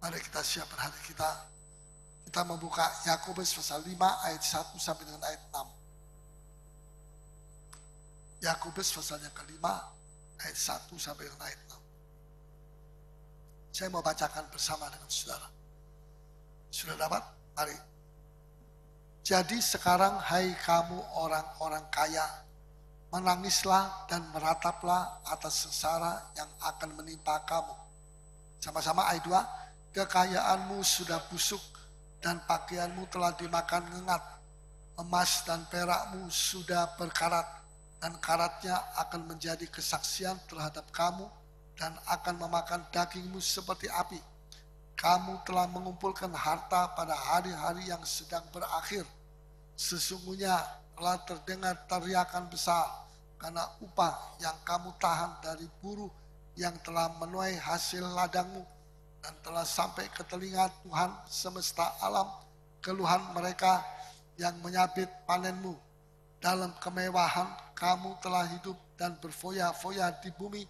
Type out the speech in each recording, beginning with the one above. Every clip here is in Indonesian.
Mari kita siapkan hati kita. Kita membuka Yakobus pasal 5 ayat 1 sampai dengan ayat 6. Yakobus pasal yang kelima ayat 1 sampai dengan ayat 6. Saya mau bacakan bersama dengan saudara. Sudah dapat? Mari. Jadi sekarang hai kamu orang-orang kaya, menangislah dan merataplah atas sengsara yang akan menimpa kamu. Sama-sama ayat 2. Kekayaanmu sudah busuk dan pakaianmu telah dimakan ngengat. Emas dan perakmu sudah berkarat dan karatnya akan menjadi kesaksian terhadap kamu dan akan memakan dagingmu seperti api. Kamu telah mengumpulkan harta pada hari-hari yang sedang berakhir. Sesungguhnya telah terdengar teriakan besar karena upah yang kamu tahan dari buruh yang telah menuai hasil ladangmu. Dan telah sampai ke telinga Tuhan semesta alam keluhan mereka yang menyabit panenmu. Dalam kemewahan kamu telah hidup dan berfoya-foya di bumi.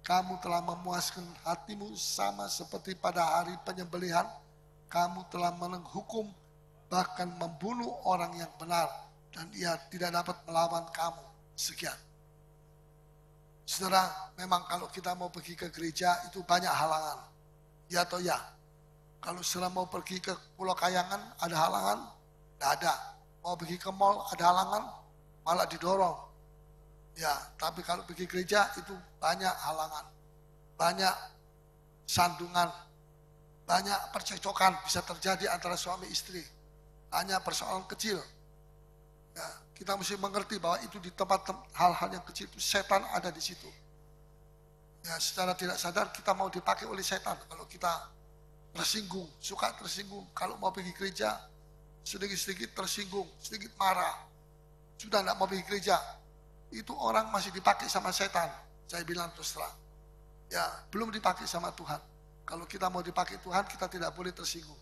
Kamu telah memuaskan hatimu sama seperti pada hari penyembelihan. Kamu telah menghukum bahkan membunuh orang yang benar. Dan ia tidak dapat melawan kamu. Sekian. Saudara, memang kalau kita mau pergi ke gereja itu banyak halangan. Ya atau ya? Kalau saudara mau pergi ke Pulau Kayangan ada halangan? Tidak ada. Mau pergi ke mall ada halangan? Malah didorong. Ya, tapi kalau pergi gereja itu banyak halangan. Banyak sandungan. Banyak percekcokan bisa terjadi antara suami istri. Hanya persoalan kecil. Ya, kita mesti mengerti bahwa itu di tempat hal-hal yang kecil itu setan ada di situ. Ya, secara tidak sadar kita mau dipakai oleh setan. Kalau kita tersinggung, suka tersinggung. Kalau mau pergi gereja, sedikit-sedikit tersinggung, sedikit marah. Sudah tidak mau pergi gereja. Itu orang masih dipakai sama setan. Saya bilang terus terang. Ya, belum dipakai sama Tuhan. Kalau kita mau dipakai Tuhan, kita tidak boleh tersinggung.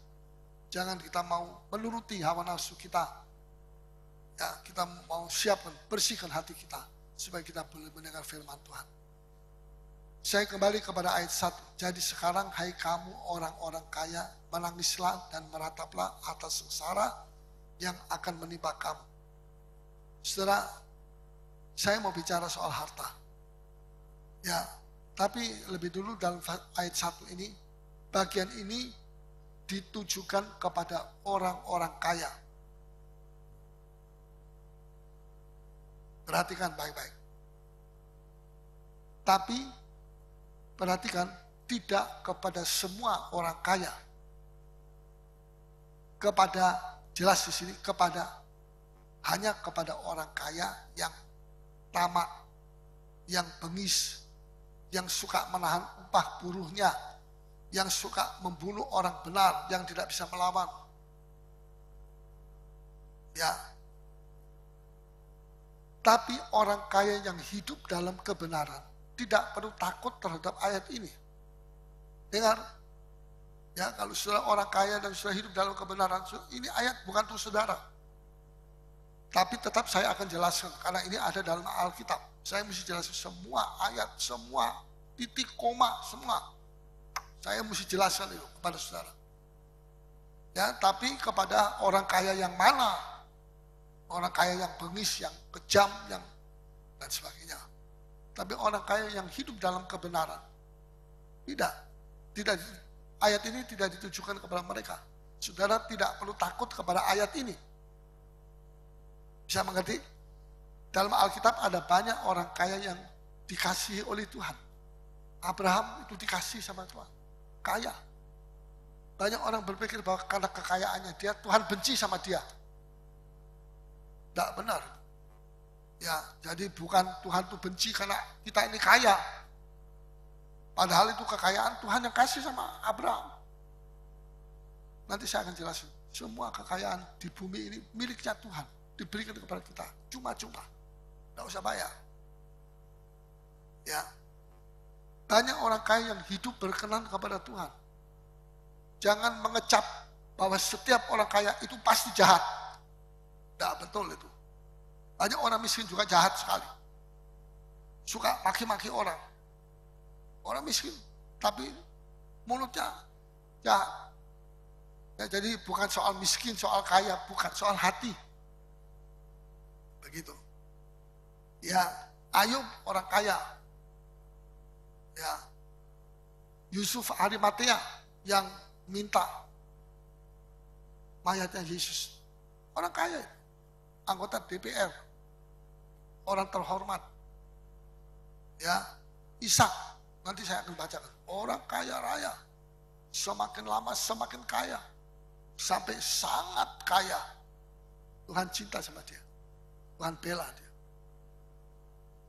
Jangan kita mau menuruti hawa nafsu kita. Ya, kita mau siapkan, bersihkan hati kita. Supaya kita boleh mendengar firman Tuhan. Saya kembali kepada ayat 1. Jadi sekarang hai kamu orang-orang kaya, menangislah dan merataplah atas sengsara yang akan menimpa kamu. Saudara, saya mau bicara soal harta. Ya, tapi lebih dulu dalam ayat 1 ini, bagian ini ditujukan kepada orang-orang kaya. Perhatikan baik-baik. Tapi perhatikan, tidak kepada semua orang kaya. Kepada, jelas di sini, hanya kepada orang kaya yang tamak, yang bengis, yang suka menahan upah buruhnya, yang suka membunuh orang benar, yang tidak bisa melawan. Ya. Tapi orang kaya yang hidup dalam kebenaran tidak perlu takut terhadap ayat ini. Dengar, ya kalau saudara orang kaya dan saudara hidup dalam kebenaran, ini ayat bukan untuk saudara. Tapi tetap saya akan jelaskan, karena ini ada dalam Alkitab. Saya mesti jelaskan semua ayat, semua titik koma, semua. Saya mesti jelaskan itu kepada saudara. Ya, tapi kepada orang kaya yang mana? Orang kaya yang bengis, yang kejam, yang dan sebagainya. Tapi orang kaya yang hidup dalam kebenaran. Tidak. Tidak, ayat ini tidak ditujukan kepada mereka. Saudara tidak perlu takut kepada ayat ini. Bisa mengerti? Dalam Alkitab ada banyak orang kaya yang dikasihi oleh Tuhan. Abraham itu dikasih sama Tuhan. Kaya. Banyak orang berpikir bahwa karena kekayaannya dia, Tuhan benci sama dia. Tidak benar. Ya, jadi bukan Tuhan itu benci karena kita ini kaya. Padahal itu kekayaan Tuhan yang kasih sama Abraham. Nanti saya akan jelasin. Semua kekayaan di bumi ini miliknya Tuhan. Diberikan kepada kita. Cuma-cuma. Tidak usah bayar. Ya. Banyak orang kaya yang hidup berkenan kepada Tuhan. Jangan mengecap bahwa setiap orang kaya itu pasti jahat. Tidak betul itu. Banyak orang miskin juga jahat sekali. Suka maki-maki orang. Orang miskin, tapi mulutnya jahat. Ya, jadi bukan soal miskin, soal kaya, bukan soal hati. Begitu. Ya, Ayub orang kaya. Ya, Yusuf Arimatea yang minta mayatnya Yesus. Orang kaya, anggota DPR, orang terhormat. Ya, Ishak, nanti saya akan bacakan. Orang kaya raya, semakin lama semakin kaya, sampai sangat kaya. Tuhan cinta sama dia, Tuhan bela dia.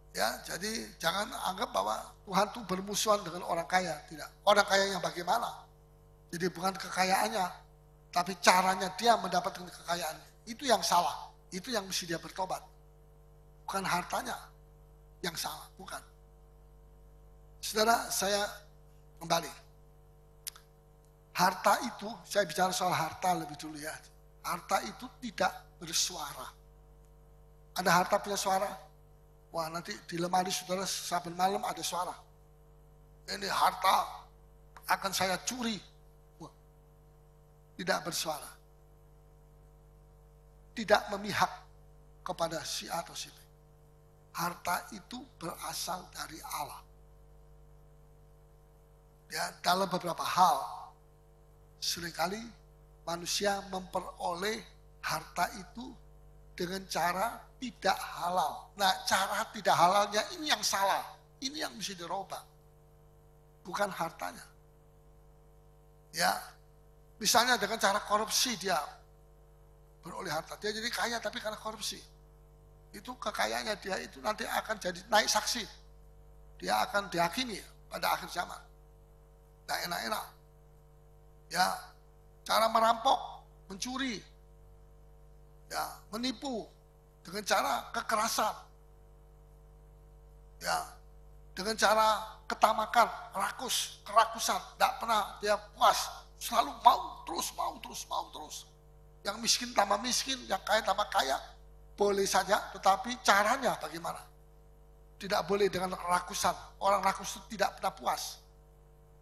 Ya, jadi jangan anggap bahwa Tuhan itu bermusuhan dengan orang kaya, tidak. Orang kaya yang bagaimana? Jadi bukan kekayaannya, tapi caranya dia mendapatkan kekayaan. Itu yang salah, itu yang mesti dia bertobat. Bukan hartanya yang salah, bukan. Saudara, saya kembali. Harta itu, saya bicara soal harta lebih dulu ya. Harta itu tidak bersuara. Ada harta punya suara? Wah, nanti di lemari saudara saben malam ada suara. Ini harta akan saya curi. Wah, tidak bersuara. Tidak memihak kepada si A atau si B. Harta itu berasal dari Allah. Ya, dalam beberapa hal, seringkali manusia memperoleh harta itu dengan cara tidak halal. Nah, cara tidak halalnya ini yang salah. Ini yang mesti dirubah. Bukan hartanya. Ya, misalnya dengan cara korupsi dia beroleh harta. Dia jadi kaya tapi karena korupsi. Itu kekayaannya dia itu nanti akan jadi naik saksi. Dia akan dihakimi pada akhir zaman. Nah, enak-enak. Ya, cara merampok, mencuri, ya, menipu dengan cara kekerasan, ya, dengan cara ketamakan, kerakusan, tidak pernah dia puas, selalu mau terus. Yang miskin tambah miskin, yang kaya tambah kaya, boleh saja, tetapi caranya bagaimana? Tidak boleh dengan kerakusan. Orang rakus itu tidak pernah puas.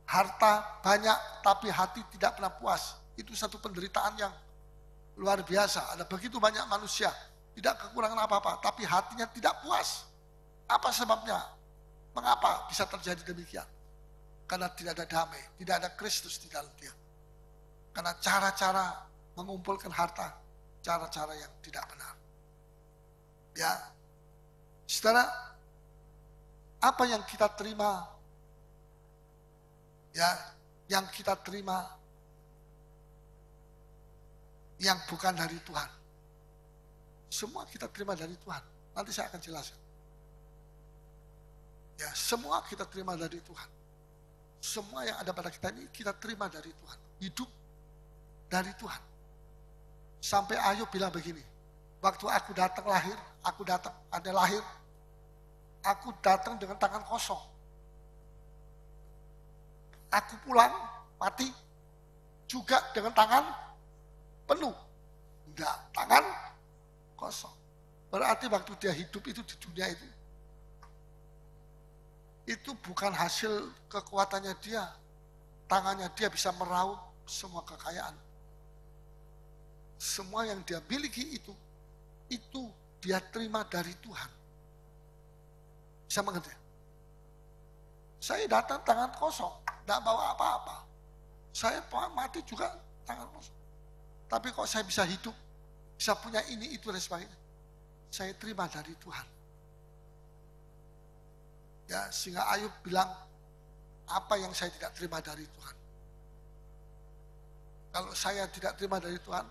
Harta banyak, tapi hati tidak pernah puas. Itu satu penderitaan yang luar biasa. Ada begitu banyak manusia, tidak kekurangan apa-apa, tapi hatinya tidak puas. Apa sebabnya? Mengapa bisa terjadi demikian? Karena tidak ada damai, tidak ada Kristus di dalam dia. Karena cara-cara mengumpulkan harta, cara-cara yang tidak benar. Ya, saudara, apa yang kita terima, ya, yang kita terima yang bukan dari Tuhan. Semua kita terima dari Tuhan. Nanti saya akan jelaskan. Ya, semua kita terima dari Tuhan. Semua yang ada pada kita ini kita terima dari Tuhan. Hidup dari Tuhan. Sampai Ayub bilang begini, waktu aku datang lahir, aku datang dengan tangan kosong. Aku pulang, mati, juga dengan tangan penuh. Enggak, tangan kosong. Berarti waktu dia hidup itu di dunia itu bukan hasil kekuatannya dia. Tangannya dia bisa meraup semua kekayaan. semua yang dia miliki itu dia terima dari Tuhan. Bisa mengerti? Saya datang tangan kosong, tidak bawa apa-apa. Saya mati juga tangan kosong. Tapi kok saya bisa hidup, bisa punya ini, itu, dan sebagainya. Saya terima dari Tuhan. Ya, sehingga Ayub bilang, apa yang saya tidak terima dari Tuhan? Kalau saya tidak terima dari Tuhan,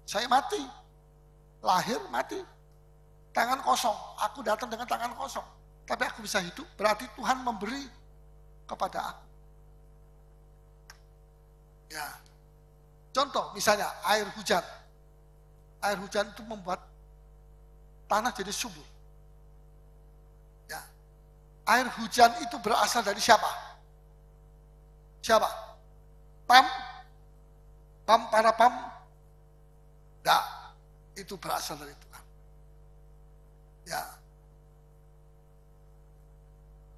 saya mati. Lahir, mati. Tangan kosong. Aku datang dengan tangan kosong. Tapi aku bisa hidup, berarti Tuhan memberi kepada aku. Ya. Contoh, misalnya air hujan. Air hujan itu membuat tanah jadi subur. Ya. Air hujan itu berasal dari siapa? Siapa? Pam? Para pam? Tidak. Itu berasal dari Tuhan. Ya.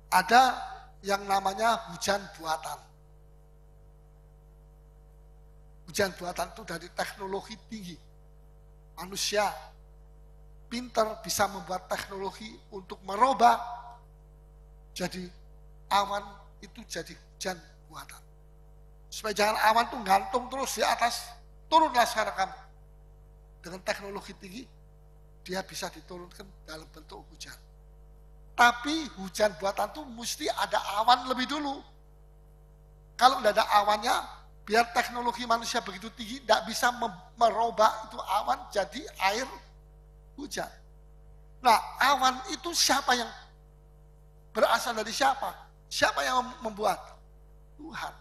Ada yang namanya hujan buatan. Hujan buatan itu dari teknologi tinggi. Manusia pintar bisa membuat teknologi untuk merubah jadi awan itu jadi hujan buatan. Supaya jangan awan itu gantung terus di atas, turunlah sekarang kamu. Dengan teknologi tinggi, dia bisa diturunkan dalam bentuk hujan. Tapi hujan buatan itu mesti ada awan lebih dulu. Kalau tidak ada awannya, biar teknologi manusia begitu tinggi, tidak bisa merubah itu awan jadi air hujan. Nah, awan itu siapa yang berasal dari siapa? Siapa yang membuat? Tuhan.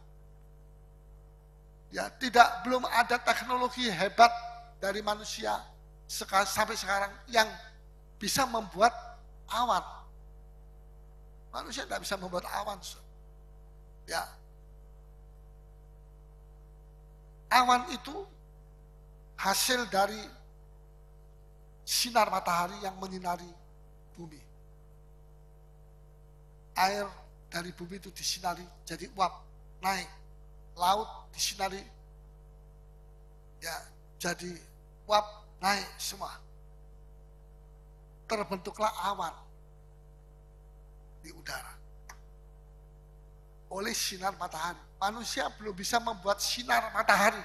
Ya, belum ada teknologi hebat dari manusia sampai sekarang yang bisa membuat awan. Manusia tidak bisa membuat awan. Ya. Awan itu hasil dari sinar matahari yang menyinari bumi. Air dari bumi itu disinari jadi uap, naik. Laut disinari, ya jadi uap, naik semua. Terbentuklah awan di udara. Oleh sinar matahari. Manusia belum bisa membuat sinar matahari.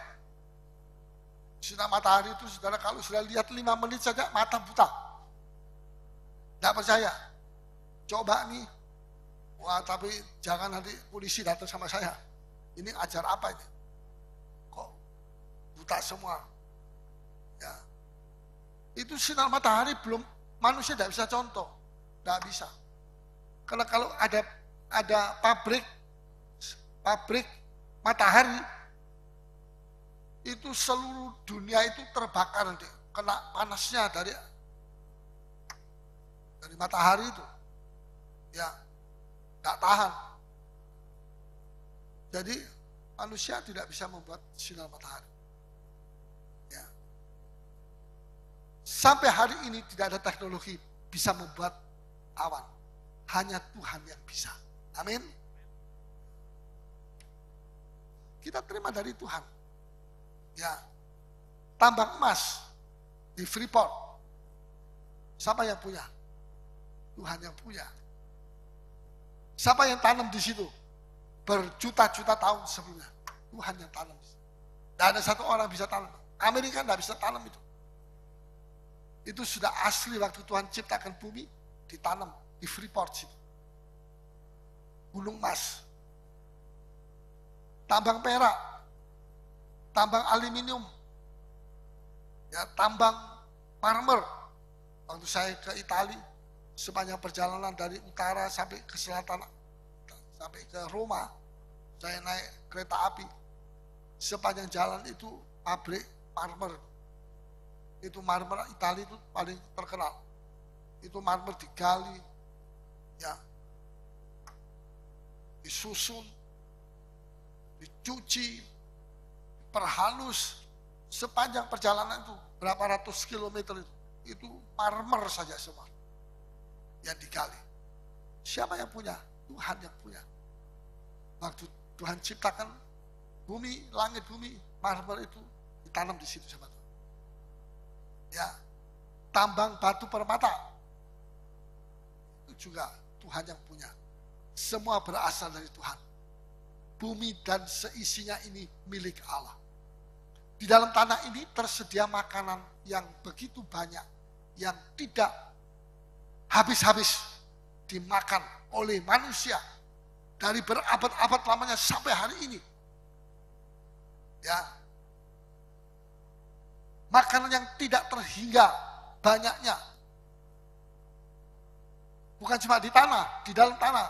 Sinar matahari itu, saudara, kalau sudah lihat 5 menit saja mata buta. Tidak percaya? Coba nih. Wah, tapi jangan nanti polisi datang sama saya. Ini ajar apa ini? Kok buta semua? Ya. Itu sinar matahari belum, manusia tidak bisa contoh. Tidak bisa. Karena kalau ada pabrik matahari, itu seluruh dunia itu terbakar nanti, kena panasnya dari matahari itu, ya tidak tahan. Jadi manusia tidak bisa membuat sinar matahari. Ya. Sampai hari ini tidak ada teknologi bisa membuat awan, hanya Tuhan yang bisa. Amin. Kita terima dari Tuhan. Ya, tambang emas di Freeport, siapa yang punya? Tuhan yang punya. Siapa yang tanam di situ? Berjuta-juta tahun sebelumnya. Tuhan yang tanam. Tidak ada satu orang bisa tanam. Amerika tidak bisa tanam itu. Itu sudah asli waktu Tuhan ciptakan bumi, ditanam di Freeport situ. Gunung emas. Tambang perak. Tambang aluminium. Ya, tambang marmer. Waktu saya ke Italia, sepanjang perjalanan dari utara sampai ke selatan, sampai ke Roma, saya naik kereta api. Sepanjang jalan itu pabrik marmer. Itu marmer Italia itu paling terkenal. Itu marmer digali, ya, disusun, dicuci, perhalus, sepanjang perjalanan itu berapa ratus kilometer itu marmer saja semua yang digali. Siapa yang punya? Tuhan yang punya. Waktu Tuhan ciptakan bumi, langit bumi, marmer itu ditanam di situ sama Tuhan. Ya, tambang batu permata itu juga Tuhan yang punya. Semua berasal dari Tuhan. Bumi dan seisinya ini milik Allah. Di dalam tanah ini tersedia makanan yang begitu banyak, yang tidak habis-habis dimakan oleh manusia dari berabad-abad lamanya sampai hari ini. Ya, makanan yang tidak terhingga banyaknya. Bukan cuma di tanah, di dalam tanah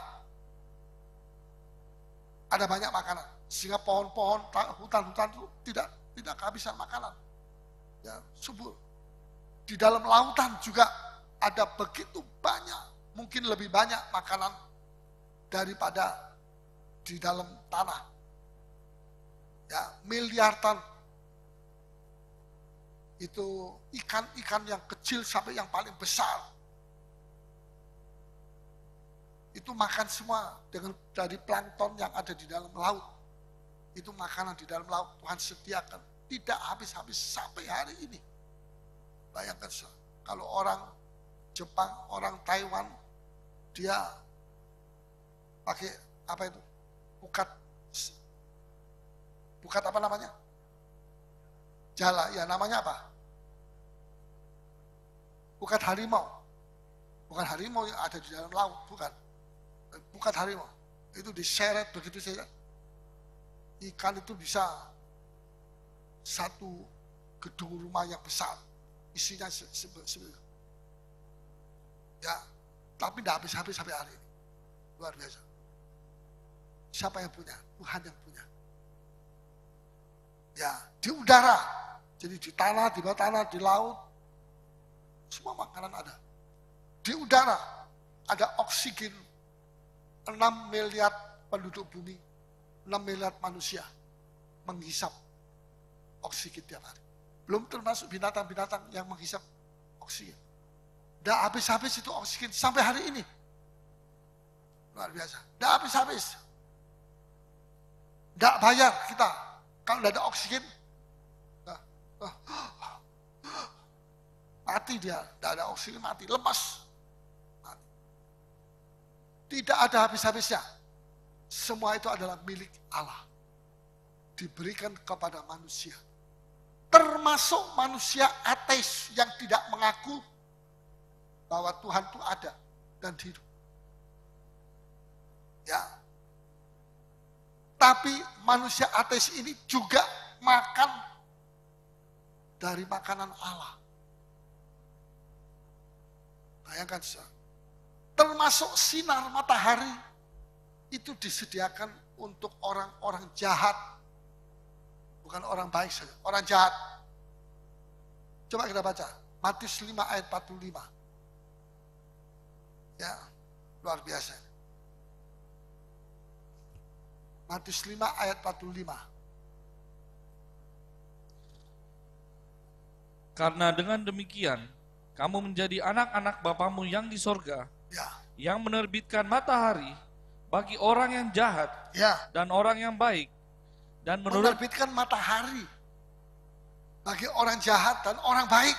ada banyak makanan. Sehingga pohon-pohon, hutan-hutan itu tidak kehabisan makanan. Ya, subur. Di dalam lautan juga ada begitu banyak, mungkin lebih banyak makanan daripada di dalam tanah. Ya, miliaran itu ikan-ikan yang kecil sampai yang paling besar. Itu makan semua dari plankton yang ada di dalam laut. Itu makanan di dalam laut Tuhan sediakan. Tidak habis-habis sampai hari ini. Bayangkan kalau orang Jepang, orang Taiwan, dia pakai apa itu? Pukat apa namanya? Jala, ya namanya apa? Pukat harimau. Bukan harimau yang ada di dalam laut, bukan. Pukat harimau. Itu diseret begitu saja. Ikan itu bisa satu gedung rumah yang besar. Isinya ya, tapi tidak habis-habis sampai hari ini. Luar biasa. Siapa yang punya? Tuhan yang punya. Ya, di udara. Jadi di tanah, di bawah tanah, di laut. Semua makanan ada. Di udara ada oksigen 6 miliar penduduk bumi, 6 miliar manusia menghisap oksigen tiap hari. Belum termasuk binatang-binatang yang menghisap oksigen. Tidak habis-habis itu oksigen sampai hari ini. Luar biasa. Tidak habis-habis. Tidak bayar kita. Kalau tidak ada oksigen, mati dia. Tidak ada oksigen, mati. Lemas. Mati. Tidak ada habis-habisnya. Semua itu adalah milik Allah. Diberikan kepada manusia. Termasuk manusia ateis yang tidak mengaku bahwa Tuhan itu ada dan hidup. Ya. Tapi manusia ateis ini juga makan dari makanan Allah. Bayangkan, termasuk sinar matahari itu disediakan untuk orang-orang jahat. Bukan orang baik saja, orang jahat. Coba kita baca, Matius 5 ayat 45. Ya, luar biasa. Matius 5 ayat 45. Karena dengan demikian, kamu menjadi anak-anak Bapamu yang di sorga, Ya. yang menerbitkan matahari bagi orang yang jahat Ya. dan orang yang baik, dan menerbitkan matahari bagi orang jahat dan orang baik.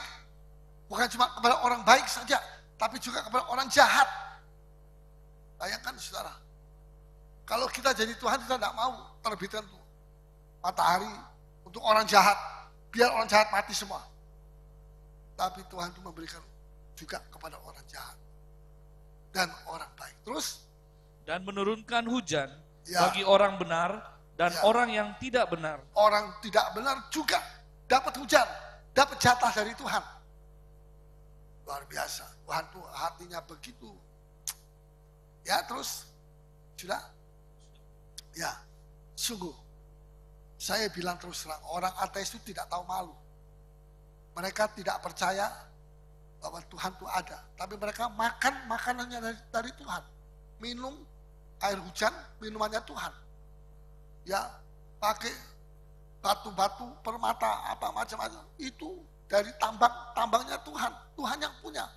Bukan cuma kepada orang baik saja, tapi juga kepada orang jahat. Bayangkan saudara, kalau kita jadi Tuhan, kita tidak mau terbitkan matahari untuk orang jahat, biar orang jahat mati semua. Tapi Tuhan itu memberikan juga kepada orang jahat dan orang baik. Terus? Dan menurunkan hujan Ya. bagi orang benar dan Ya. orang yang tidak benar. Orang tidak benar juga dapat hujan, dapat jatah dari Tuhan. Luar biasa. Tuhan tuh hatinya begitu. Ya, terus sudah? Ya, sungguh. Saya bilang terus terang, orang ateis itu tidak tahu malu. Mereka tidak percaya bahwa Tuhan itu ada. Tapi mereka makan makanannya dari Tuhan. Minum air hujan, minumannya Tuhan. Ya, pakai batu-batu, permata, apa macam-macam. Itu dari tambangnya Tuhan. Tuhan yang punya.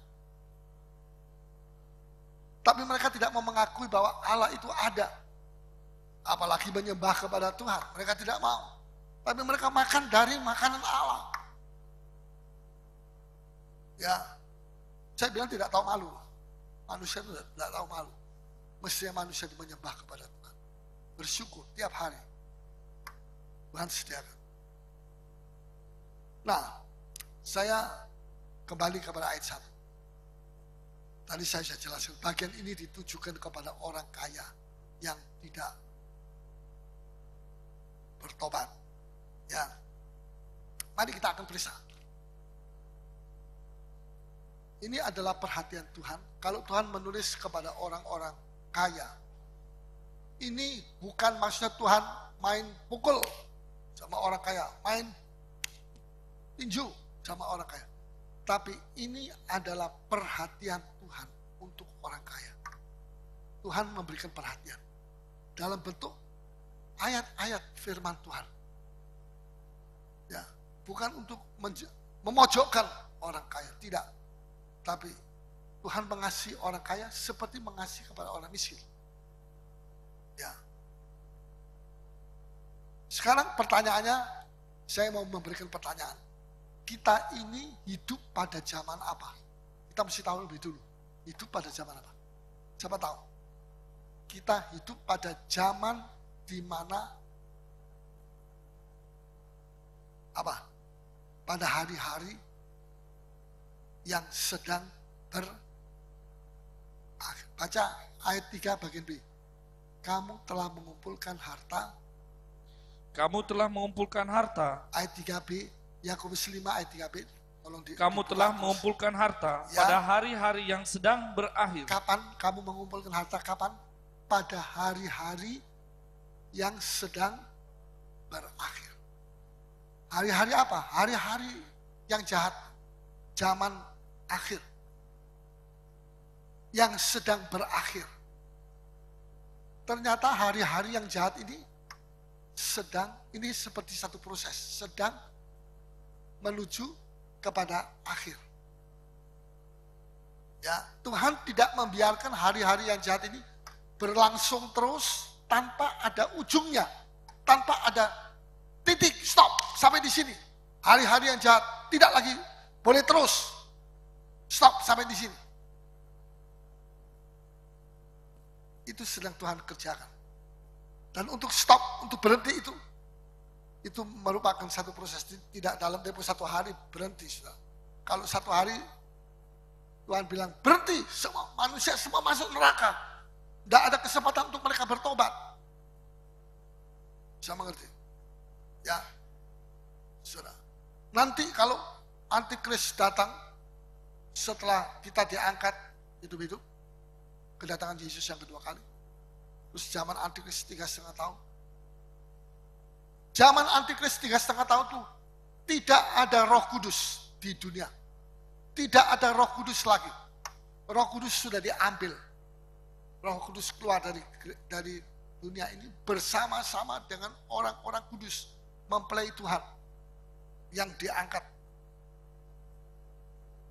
Tapi mereka tidak mau mengakui bahwa Allah itu ada. Apalagi menyembah kepada Tuhan. Mereka tidak mau. Tapi mereka makan dari makanan Allah. Ya, saya bilang tidak tahu malu. Manusia itu tidak tahu malu. Mestinya manusia itu menyembah kepada Tuhan. Bersyukur tiap hari. Tuhan sediakan. Nah, saya kembali kepada ayat 1. Tadi saya jelaskan, bagian ini ditujukan kepada orang kaya yang tidak bertobat. Ya, mari kita akan periksa. Ini adalah perhatian Tuhan. Kalau Tuhan menulis kepada orang-orang kaya, ini bukan maksudnya Tuhan main pukul sama orang kaya, main tinju sama orang kaya. Tapi ini adalah perhatian Tuhan untuk orang kaya. Tuhan memberikan perhatian dalam bentuk ayat-ayat firman Tuhan. Ya, bukan untuk memojokkan orang kaya, tidak. Tapi Tuhan mengasihi orang kaya seperti mengasihi kepada orang miskin. Ya. Sekarang pertanyaannya, saya mau memberikan pertanyaan. Kita ini hidup pada zaman apa? Kita mesti tahu lebih dulu. Hidup pada zaman apa? Siapa tahu? Kita hidup pada zaman di mana apa? Pada hari-hari yang sedang baca ayat 3 bagian B. Kamu telah mengumpulkan harta. Kamu telah mengumpulkan harta. Ayat 3b, Yakobus 5 ayat 3b. Kamu telah mengumpulkan harta ya, pada hari-hari yang sedang berakhir. Kapan kamu mengumpulkan harta? Kapan? Pada hari-hari yang sedang berakhir. Hari-hari apa? Hari-hari yang jahat. Zaman akhir. Yang sedang berakhir. Ternyata hari-hari yang jahat ini ini seperti satu proses, sedang menuju kepada akhir. Ya, Tuhan tidak membiarkan hari-hari yang jahat ini berlangsung terus tanpa ada ujungnya, tanpa ada titik stop sampai di sini. Hari-hari yang jahat tidak lagi boleh terus stop sampai di sini. Itu sedang Tuhan kerjakan. Dan untuk stop, untuk berhenti itu merupakan satu proses. Tidak dalam tempo satu hari berhenti. Sudah. Kalau satu hari Tuhan bilang berhenti, semua manusia semua masuk neraka. Tidak ada kesempatan untuk mereka bertobat. Bisa mengerti? Ya, sudah. Nanti kalau antikris datang setelah kita diangkat hidup-hidup, kedatangan Yesus yang kedua kali. Terus zaman antikris 3,5 tahun. Zaman antikris 3,5 tahun itu tidak ada Roh Kudus di dunia. Tidak ada Roh Kudus lagi. Roh Kudus sudah diambil. Roh Kudus keluar dari dunia ini bersama-sama dengan orang-orang kudus mempelai Tuhan yang diangkat.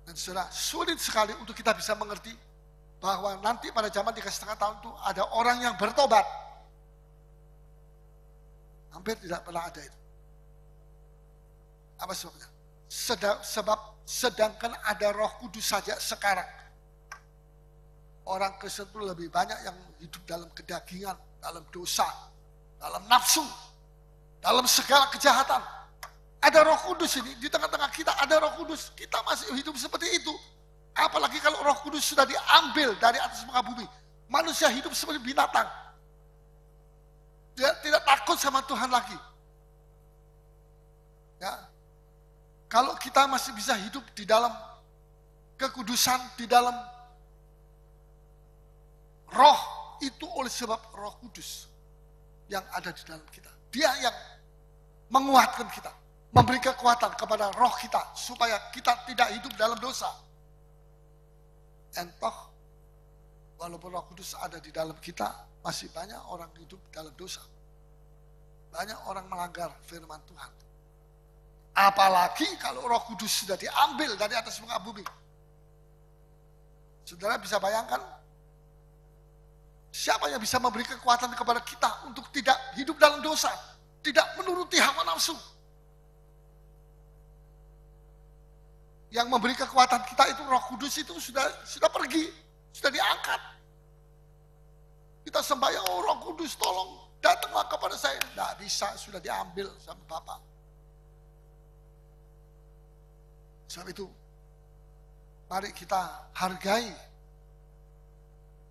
Dan saudara, sulit sekali untuk kita bisa mengerti bahwa nanti pada zaman 3,5 tahun itu ada orang yang bertobat. Hampir tidak pernah ada itu. Apa sebabnya? Sebab sedangkan ada Roh Kudus saja sekarang, orang Kristen itu lebih banyak yang hidup dalam kedagingan, dalam dosa, dalam nafsu, dalam segala kejahatan. Ada Roh Kudus ini, di tengah-tengah kita ada Roh Kudus, kita masih hidup seperti itu. Apalagi kalau Roh Kudus sudah diambil dari atas muka bumi. Manusia hidup seperti binatang. Dia tidak takut sama Tuhan lagi. Ya. Kalau kita masih bisa hidup di dalam kekudusan, di dalam Roh, itu oleh sebab Roh Kudus yang ada di dalam kita. Dia yang menguatkan kita, memberi kekuatan kepada roh kita supaya kita tidak hidup dalam dosa. Entoh, walaupun Roh Kudus ada di dalam kita, masih banyak orang hidup dalam dosa. Banyak orang melanggar firman Tuhan. Apalagi kalau Roh Kudus sudah diambil dari atas muka bumi. Saudara bisa bayangkan, siapa yang bisa memberi kekuatan kepada kita untuk tidak hidup dalam dosa, tidak menuruti hawa nafsu. Yang memberi kekuatan kita itu Roh Kudus itu sudah pergi, sudah diangkat. Kita sembahyang, oh Roh Kudus tolong datanglah kepada saya. Tidak bisa, sudah diambil sama Bapa. Sebab itu, mari kita hargai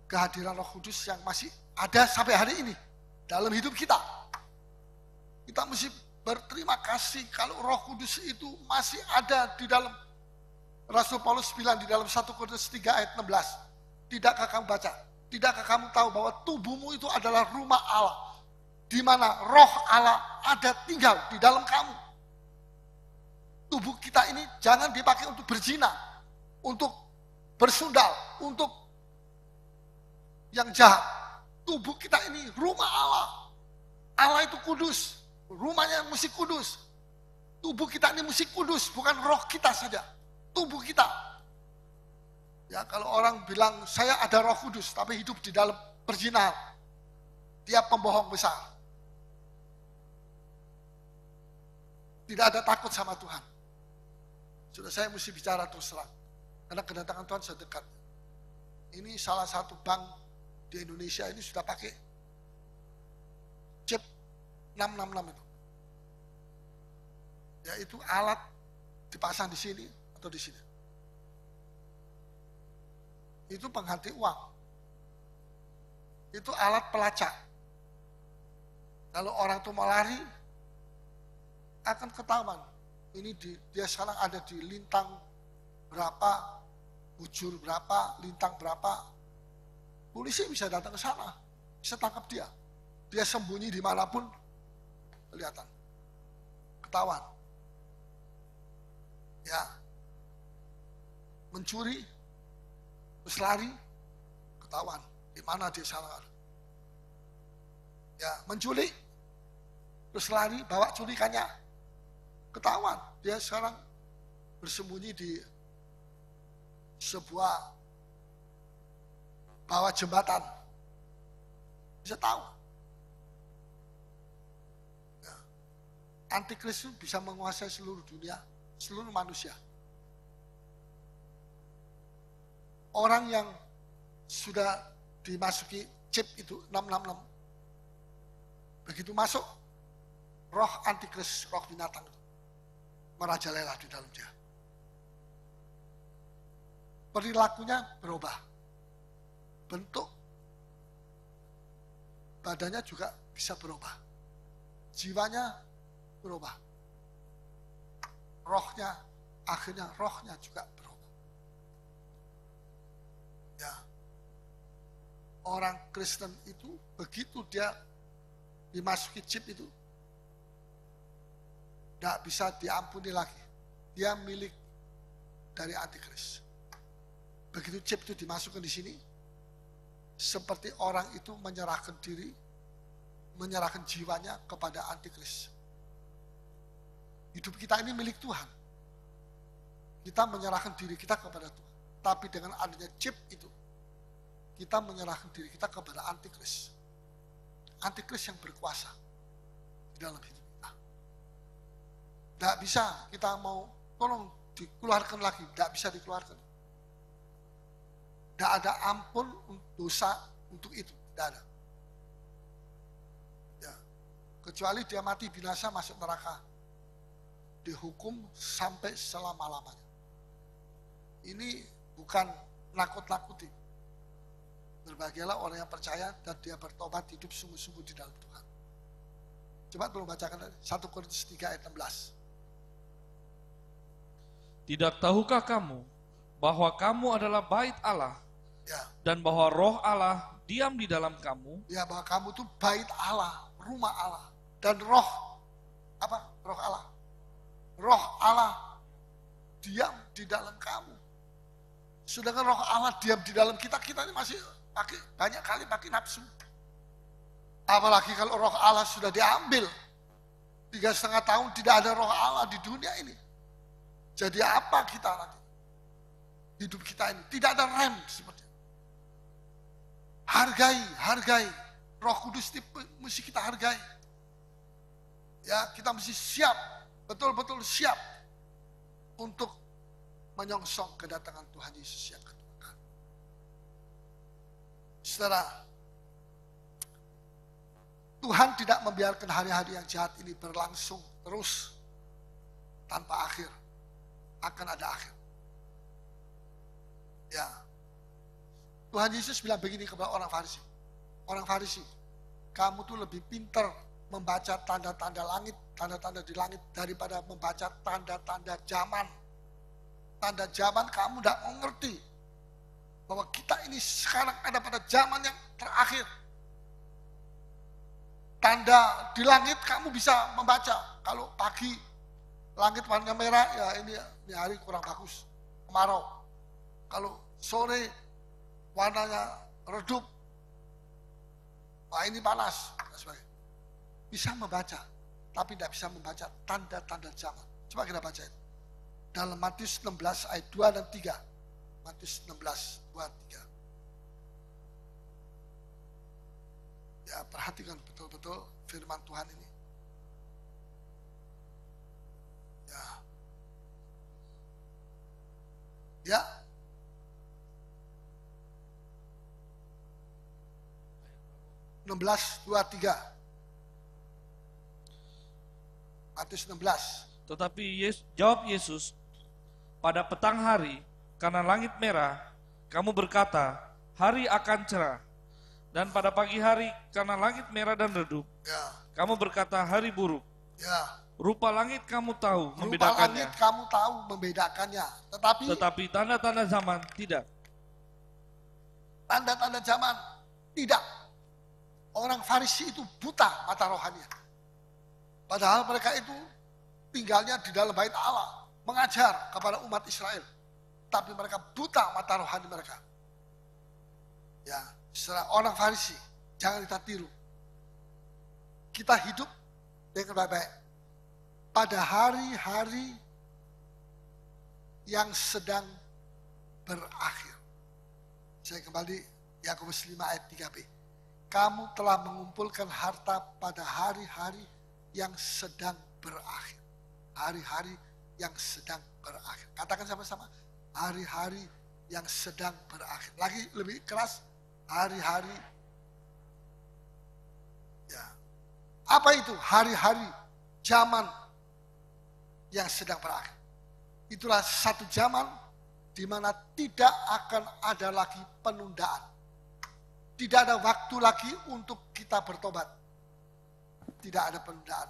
kehadiran Roh Kudus yang masih ada sampai hari ini dalam hidup kita. Kita mesti berterima kasih kalau Roh Kudus itu masih ada di dalam. Rasul Paulus bilang di dalam 1 Korintus 3 ayat 16, tidakkah kamu baca? Tidakkah kamu tahu bahwa tubuhmu itu adalah rumah Allah, di mana Roh Allah ada tinggal di dalam kamu. Tubuh kita ini jangan dipakai untuk berzina, untuk bersundal, untuk yang jahat. Tubuh kita ini rumah Allah. Allah itu kudus, rumahnya mesti kudus. Tubuh kita ini mesti kudus, bukan roh kita saja. Tubuh kita. Ya, kalau orang bilang saya ada Roh Kudus tapi hidup di dalam perzinahan, dia pembohong besar. Tidak ada takut sama Tuhan. Sudah, saya mesti bicara terus terang. Karena kedatangan Tuhan sudah dekat. Ini salah satu bank di Indonesia ini sudah pakai chip 666 itu. Yaitu alat dipasang di sini atau di sini. Itu pengganti uang. Itu alat pelacak. Kalau orang itu mau lari, akan ketahuan. Ini dia sekarang ada di lintang berapa, bujur berapa, lintang berapa. Polisi bisa datang ke sana, bisa tangkap dia. Dia sembunyi dimanapun, kelihatan. Ketahuan. Ya. Mencuri, terus lari, ketahuan. Di mana dia salah. Ya, menculik, terus lari, bawa culikannya, ketahuan. Dia sekarang bersembunyi di sebuah bawah jembatan. Bisa tahu. Ya. Antikris itu bisa menguasai seluruh dunia, seluruh manusia. Orang yang sudah dimasuki chip itu 666, begitu masuk, roh antikris, roh binatang itu merajalela di dalam dia. Perilakunya berubah. Bentuk badannya juga bisa berubah. Jiwanya berubah. Rohnya, akhirnya rohnya juga berubah. Ya. Orang Kristen itu begitu dia dimasuki chip itu, tidak bisa diampuni lagi. Dia milik dari antikris. Begitu chip itu dimasukkan di sini, seperti orang itu menyerahkan diri, menyerahkan jiwanya kepada antikris. Hidup kita ini milik Tuhan. Kita menyerahkan diri kita kepada Tuhan. Tapi dengan adanya chip itu, kita menyerahkan diri kita kepada antikris. Antikris yang berkuasa di dalam hidup kita. Tidak bisa kita mau tolong dikeluarkan lagi, tidak bisa dikeluarkan. Tidak ada ampun dosa untuk itu, tidak ada. Ya. Kecuali dia mati binasa masuk neraka, dihukum sampai selama-lamanya. Ini bukan nakut-nakuti. Berbahagialah orang yang percaya dan dia bertobat hidup sungguh-sungguh di dalam Tuhan. Coba tolong bacakan 1 Korintus 3 ayat 16. Tidak tahukah kamu bahwa kamu adalah bait Allah, Ya. dan bahwa roh Allah diam di dalam kamu? Ya, bahwa kamu itu bait Allah, rumah Allah. Dan roh, apa? Roh Allah. Roh Allah diam di dalam kamu. Sedangkan roh Allah diam di dalam kita, kita ini masih banyak kali pakai nafsu. Apalagi kalau roh Allah sudah diambil. 3,5 tahun tidak ada roh Allah di dunia ini. Jadi apa kita nanti? Hidup kita ini tidak ada rem seperti itu. Hargai. Roh Kudus mesti kita hargai. Ya, kita mesti siap, betul-betul siap untuk menyongsong kedatangan Tuhan Yesus yang kedua kali. Saudara, Tuhan tidak membiarkan hari-hari yang jahat ini berlangsung terus tanpa akhir. Akan ada akhir. Ya. Tuhan Yesus bilang begini kepada orang Farisi. Orang Farisi, kamu tuh lebih pintar membaca tanda-tanda langit, tanda-tanda di langit daripada membaca tanda-tanda zaman. Tanda zaman kamu tidak mengerti bahwa kita ini sekarang ada pada zaman yang terakhir. Tanda di langit kamu bisa membaca. Kalau pagi langit warnanya merah, ya ini hari kurang bagus, kemarau. Kalau sore warnanya redup, wah ini panas. Bisa membaca, tapi tidak bisa membaca tanda-tanda zaman. Coba kita baca itu. Dalam Matius 16 ayat 2 dan 3. Matius 16, 2, 3. Ya, perhatikan betul-betul firman Tuhan ini. Ya. Ya. Matius 16, 2, 3. Matius 16. Tetapi jawab Yesus, pada petang hari, karena langit merah, kamu berkata, hari akan cerah. Dan pada pagi hari, karena langit merah dan redup, Ya. kamu berkata, hari buruk. Ya. Rupa langit kamu tahu Rupa membedakannya, langit kamu tahu membedakannya. tetapi tanda-tanda zaman tidak. Tanda-tanda zaman tidak. Orang Farisi itu buta mata rohaninya. Padahal mereka itu tinggalnya di dalam bait Allah, mengajar kepada umat Israel. Tapi mereka buta mata rohani mereka. Ya, setelah orang Farisi, jangan kita tiru. Kita hidup dengan baik-baik. Pada hari-hari yang sedang berakhir. Saya kembali Yakobus 5 ayat 3b. Kamu telah mengumpulkan harta pada hari-hari yang sedang berakhir. Hari-hari yang sedang berakhir. Katakan sama-sama. Hari-hari yang sedang berakhir. Lagi lebih keras. Hari-hari. Ya. Apa itu? Hari-hari zaman yang sedang berakhir. Itulah satu zaman di mana tidak akan ada lagi penundaan. Tidak ada waktu lagi untuk kita bertobat. Tidak ada penundaan.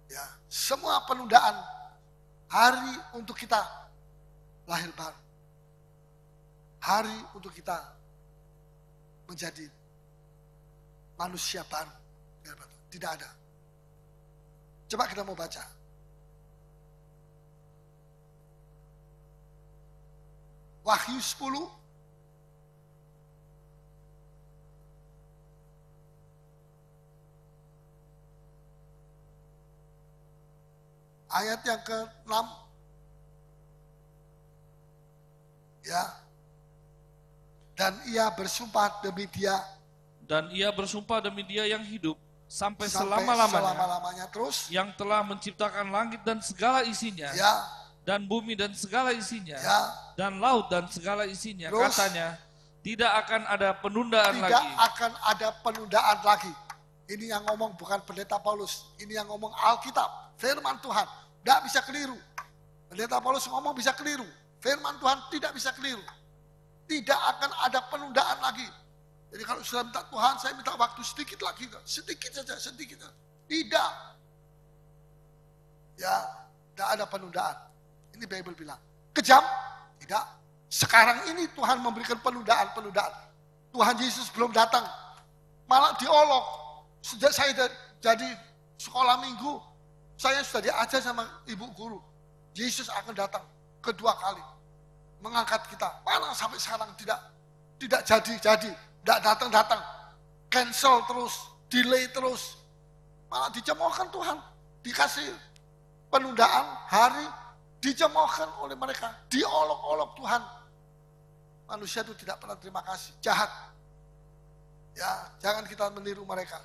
Ya, semua penundaan hari untuk kita lahir baru. Hari untuk kita menjadi manusia baru. Tidak ada. Coba kita mau baca. Wahyu 10 ayat yang ke-6. Ya. Dan ia bersumpah demi dia. Dan ia bersumpah demi dia yang hidup sampai selama-lamanya. Selama-lamanya terus. Yang telah menciptakan langit dan segala isinya. Ya. Dan bumi dan segala isinya. Ya. Dan laut dan segala isinya. Terus, katanya, tidak akan ada penundaan lagi. Tidak akan ada penundaan lagi. Ini yang ngomong bukan pendeta Paulus. Ini yang ngomong Alkitab. Firman Tuhan. Tidak bisa keliru. Pendeta Paulus ngomong bisa keliru. Firman Tuhan tidak bisa keliru. Tidak akan ada penundaan lagi. Jadi kalau sudah minta Tuhan, saya minta waktu sedikit lagi. Sedikit saja, sedikit. Tidak. Ya, tidak ada penundaan. Ini Bible bilang. Kejam? Tidak. Sekarang ini Tuhan memberikan penundaan-penundaan. Tuhan Yesus belum datang. Malah diolok. Sejak saya jadi sekolah minggu, saya sudah diajar sama ibu guru. Yesus akan datang kedua kali. Mengangkat kita. Mana sampai sekarang tidak jadi. Tidak datang. Cancel terus. Delay terus. Malah dicemoohkan Tuhan. Dikasih penundaan hari. Dicemoohkan oleh mereka. Diolok-olok Tuhan. Manusia itu tidak pernah terima kasih. Jahat. Ya, jangan kita meniru mereka.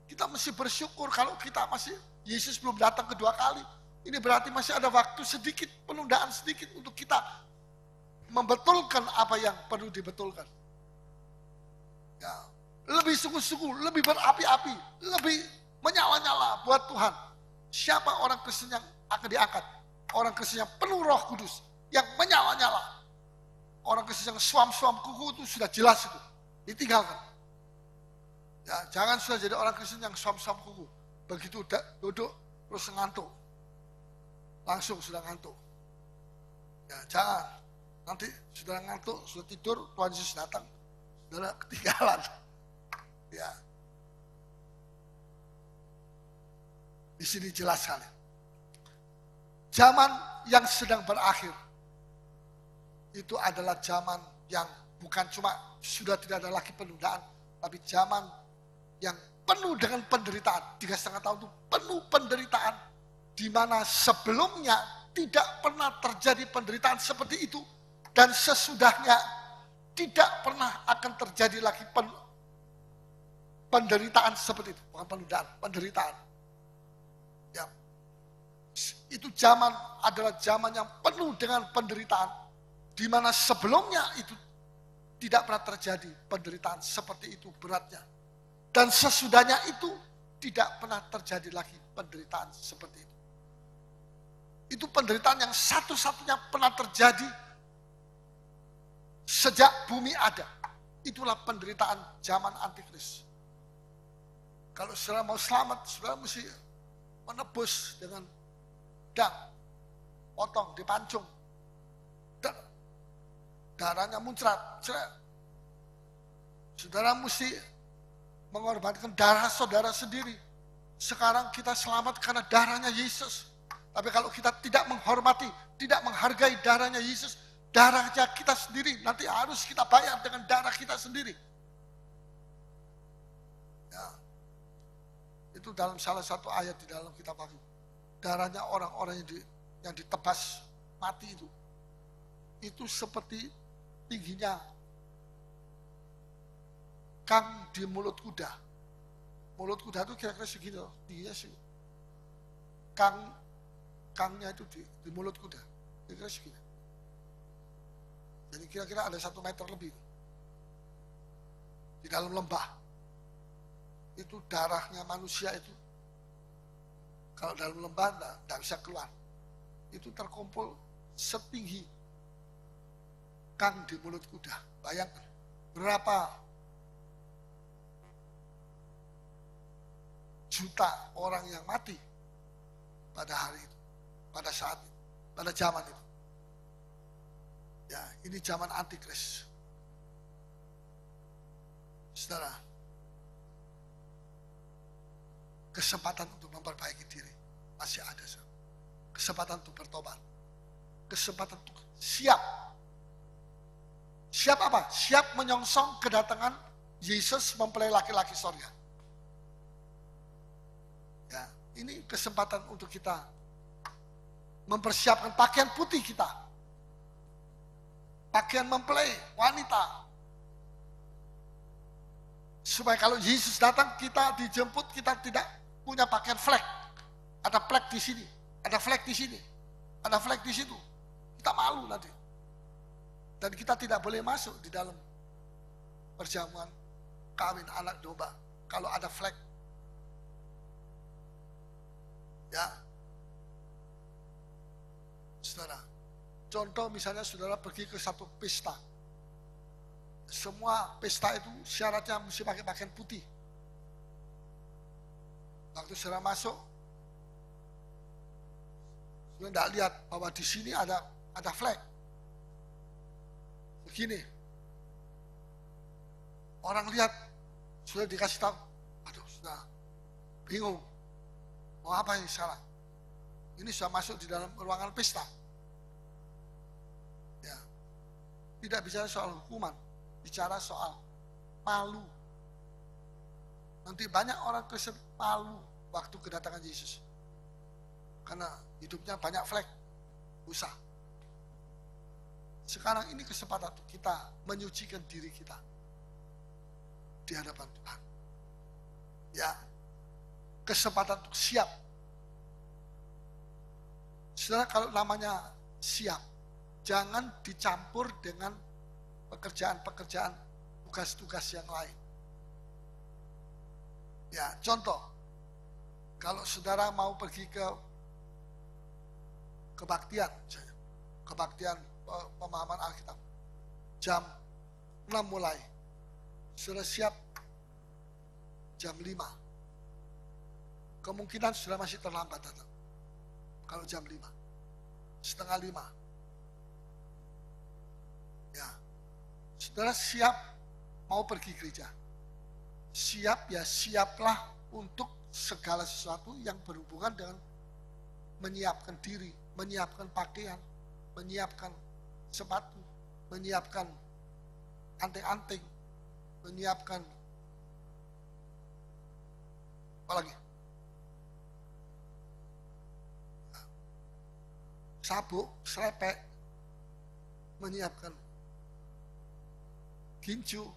Kita mesti bersyukur kalau kita masih, Yesus belum datang kedua kali. Ini berarti masih ada waktu sedikit, penundaan sedikit untuk kita membetulkan apa yang perlu dibetulkan. Ya, lebih sungguh-sungguh, lebih berapi-api, lebih menyala-nyala buat Tuhan. Siapa orang Kristen yang akan diangkat? Orang Kristen yang penuh Roh Kudus, yang menyala-nyala. Orang Kristen yang suam-suam kuku itu sudah jelas itu, ditinggalkan. Ya, jangan sudah jadi orang Kristen yang suam-suam kuku. Begitu duduk terus ngantuk. Langsung sudah ngantuk. Ya, jangan. Nanti sudah ngantuk, sudah tidur, Tuhan Yesus datang. Sudah ketinggalan. Ya. Di sini jelas sekali. Zaman yang sedang berakhir itu adalah zaman yang bukan cuma sudah tidak ada lagi penundaan, tapi zaman yang penuh dengan penderitaan. 3,5 tahun itu penuh penderitaan, di mana sebelumnya tidak pernah terjadi penderitaan seperti itu, dan sesudahnya tidak pernah akan terjadi lagi penderitaan seperti itu. Bukan penundaan, penderitaan. Ya. Itu zaman adalah zaman yang penuh dengan penderitaan, di mana sebelumnya itu tidak pernah terjadi penderitaan seperti itu beratnya. Dan sesudahnya itu tidak pernah terjadi lagi penderitaan seperti itu. Itu penderitaan yang satu-satunya pernah terjadi sejak bumi ada. Itulah penderitaan zaman Antikris. Kalau saudara mau selamat, saudara mesti menebus dengan pedang, potong, dipancung. Darahnya muncrat. Saudara mesti mengorbankan darah saudara sendiri. Sekarang kita selamat karena darahnya Yesus. Tapi kalau kita tidak menghormati, tidak menghargai darahnya Yesus, darahnya kita sendiri nanti harus kita bayar dengan darah kita sendiri. Ya. Itu dalam salah satu ayat di dalam kitab Wahyu. Darahnya orang-orang yang ditebas mati itu seperti tingginya kang di mulut kuda. Mulut kuda itu kira-kira segini loh, tingginya sih. Kangnya itu di mulut kuda, kira-kira segini. Jadi kira-kira ada 1 meter lebih. Di dalam lembah. Itu darahnya manusia itu. Kalau dalam lembah tidak bisa keluar. Itu terkumpul setinggi kang di mulut kuda. Bayangkan berapa juta orang yang mati pada hari itu, pada saat itu, pada zaman itu. Ya, ini zaman Antikris. Saudara, kesempatan untuk memperbaiki diri masih ada. Kesempatan untuk bertobat. Kesempatan untuk siap. Siap apa? Siap menyongsong kedatangan Yesus mempelai laki-laki sorga. Ya, ini kesempatan untuk kita mempersiapkan pakaian putih kita. Pakaian mempelai wanita. Supaya kalau Yesus datang, kita dijemput, kita tidak punya pakaian flek. Ada flek di sini, ada flek di sini, ada flek di situ. Kita malu nanti. Dan kita tidak boleh masuk di dalam perjamuan kawin anak domba kalau ada flek. Ya. Saudara, contoh misalnya saudara pergi ke satu pesta. Semua pesta itu syaratnya mesti pakai pakaian putih. Waktu saudara masuk, saudara tidak lihat bahwa di sini ada flag. Begini, orang lihat, sudah dikasih tahu, aduh sudah bingung, mau apa ini salah? Ini sudah masuk di dalam ruangan pesta. Ya, tidak bicara soal hukuman, bicara soal malu. Nanti banyak orang Kristen malu waktu kedatangan Yesus. Karena hidupnya banyak flek, usah. Sekarang ini kesempatan untuk kita menyucikan diri kita di hadapan Tuhan. Ya, kesempatan untuk siap. Saudara, kalau namanya siap, jangan dicampur dengan pekerjaan-pekerjaan, tugas-tugas yang lain. Ya, contoh, kalau saudara mau pergi ke kebaktian, misalnya, kebaktian pemahaman Alkitab, jam 6 mulai, saudara siap jam 5. Kemungkinan saudara masih terlambat datang. Kalau jam 5, setengah 5. Ya, saudara siap mau pergi gereja. Siap ya, siaplah untuk segala sesuatu yang berhubungan dengan menyiapkan diri, menyiapkan pakaian, menyiapkan sepatu, menyiapkan anting-anting, menyiapkan apa lagi? Sabuk, selepek, menyiapkan ginju,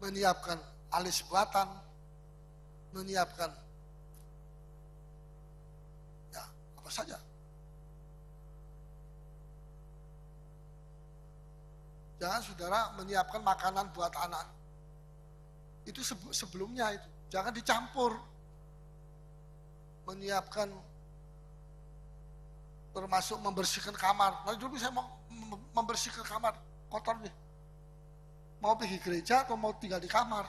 menyiapkan alis buatan, menyiapkan ya apa saja. Jangan saudara menyiapkan makanan buat anak. Itu sebelumnya itu. Jangan dicampur. Menyiapkan termasuk membersihkan kamar. Nah dulu saya mau membersihkan kamar, kotor nih. Mau pergi gereja atau mau tinggal di kamar?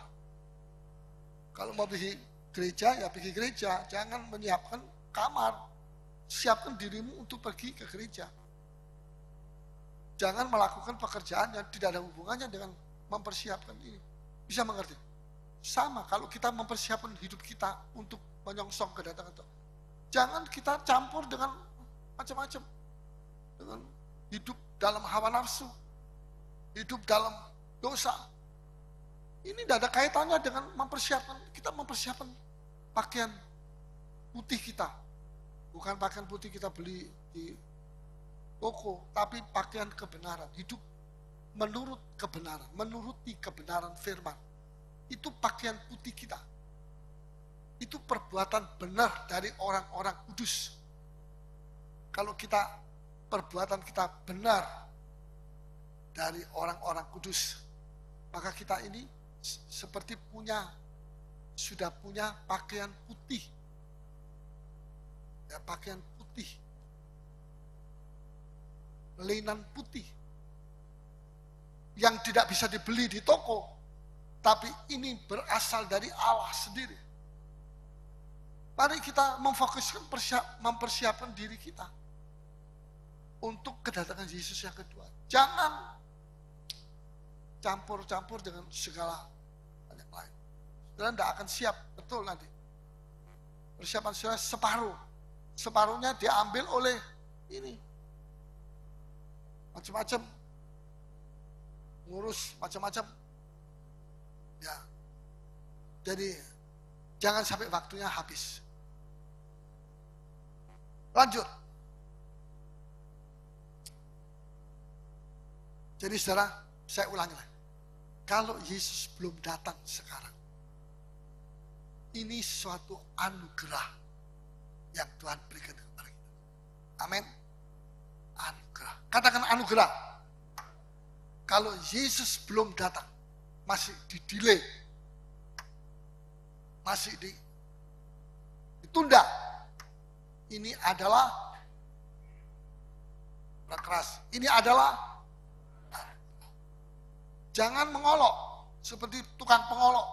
Kalau mau pergi gereja, ya pergi gereja. Jangan menyiapkan kamar. Siapkan dirimu untuk pergi ke gereja. Jangan melakukan pekerjaan yang tidak ada hubungannya dengan mempersiapkan ini. Bisa mengerti? Sama kalau kita mempersiapkan hidup kita untuk menyongsong kedatangan Tuhan. Jangan kita campur dengan macam-macam. Dengan hidup dalam hawa nafsu. Hidup dalam dosa. Ini tidak ada kaitannya dengan kita mempersiapkan pakaian putih kita. Bukan pakaian putih kita beli di toko, tapi pakaian kebenaran. Hidup menurut kebenaran, menuruti kebenaran firman. Itu pakaian putih kita. Itu perbuatan benar dari orang-orang kudus. Kalau perbuatan kita benar dari orang-orang kudus, maka kita ini seperti sudah punya pakaian putih. Ya, pakaian putih. Linen putih. Yang tidak bisa dibeli di toko, tapi ini berasal dari Allah sendiri. Mari kita memfokuskan mempersiapkan diri kita untuk kedatangan Yesus yang kedua. Jangan campur-campur dengan segala banyak lain. Saudara tidak akan siap, betul nanti. Persiapan saudara separuh. Separuhnya diambil oleh ini. Macam-macam. Ngurus macam-macam. Ya. Jadi jangan sampai waktunya habis. Lanjut. Jadi saudara, saya ulangi lagi. Kalau Yesus belum datang sekarang, ini suatu anugerah yang Tuhan berikan kepada kita. Amin. Anugerah. Katakan anugerah. Kalau Yesus belum datang, masih di-delay, masih ditunda, ini adalah keras. Ini adalah jangan mengolok seperti tukang pengolok.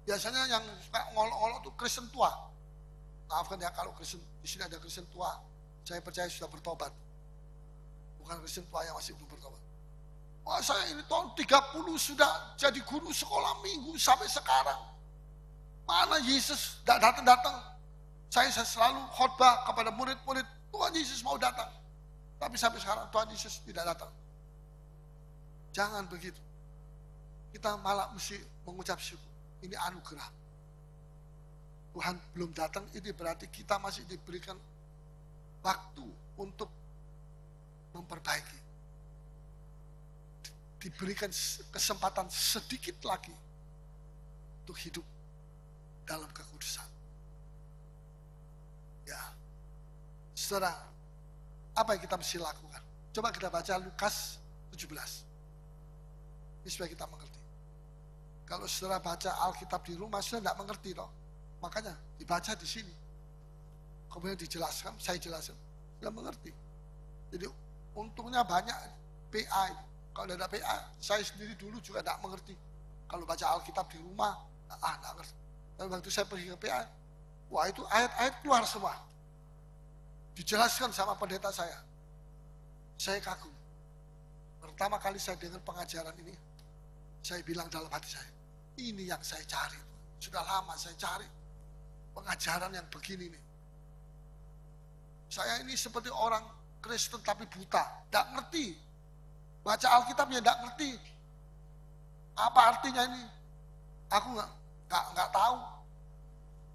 Biasanya yang suka ngolok-ngolok itu Kristen tua. Maafkan ya kalau Kristen di sini ada Kristen tua, saya percaya sudah bertobat. Bukan Kristen tua yang masih belum bertobat. Wah, saya ini tahun 30 sudah jadi guru sekolah minggu sampai sekarang. Mana Yesus tidak datang-datang. Saya selalu khotbah kepada murid-murid, Tuhan Yesus mau datang. Tapi sampai sekarang Tuhan Yesus tidak datang. Jangan begitu. Kita malah mesti mengucap syukur. Ini anugerah. Tuhan belum datang, ini berarti kita masih diberikan waktu untuk memperbaiki. Diberikan kesempatan sedikit lagi untuk hidup dalam kekudusan. Ya, saudara, Apa yang kita mesti lakukan? Coba kita baca Lukas 17. Ini supaya kita mengerti. Kalau saudara baca Alkitab di rumah, saudara tidak mengerti toh. Makanya dibaca di sini. Kemudian dijelaskan, saya jelaskan. Sudah mengerti. Jadi untungnya banyak PA. Kalau tidak ada PA, saya sendiri dulu juga tidak mengerti. Kalau baca Alkitab di rumah, tidak ngerti. Dan waktu saya pergi ke PA, wah itu ayat-ayat keluar semua. Dijelaskan sama pendeta saya. Saya kagum. Pertama kali saya dengar pengajaran ini, saya bilang dalam hati saya, ini yang saya cari. Sudah lama saya cari pengajaran yang begini nih. Saya ini seperti orang Kristen tapi buta, tidak ngerti. Baca Alkitab ya tidak ngerti. Apa artinya ini? Aku nggak tahu.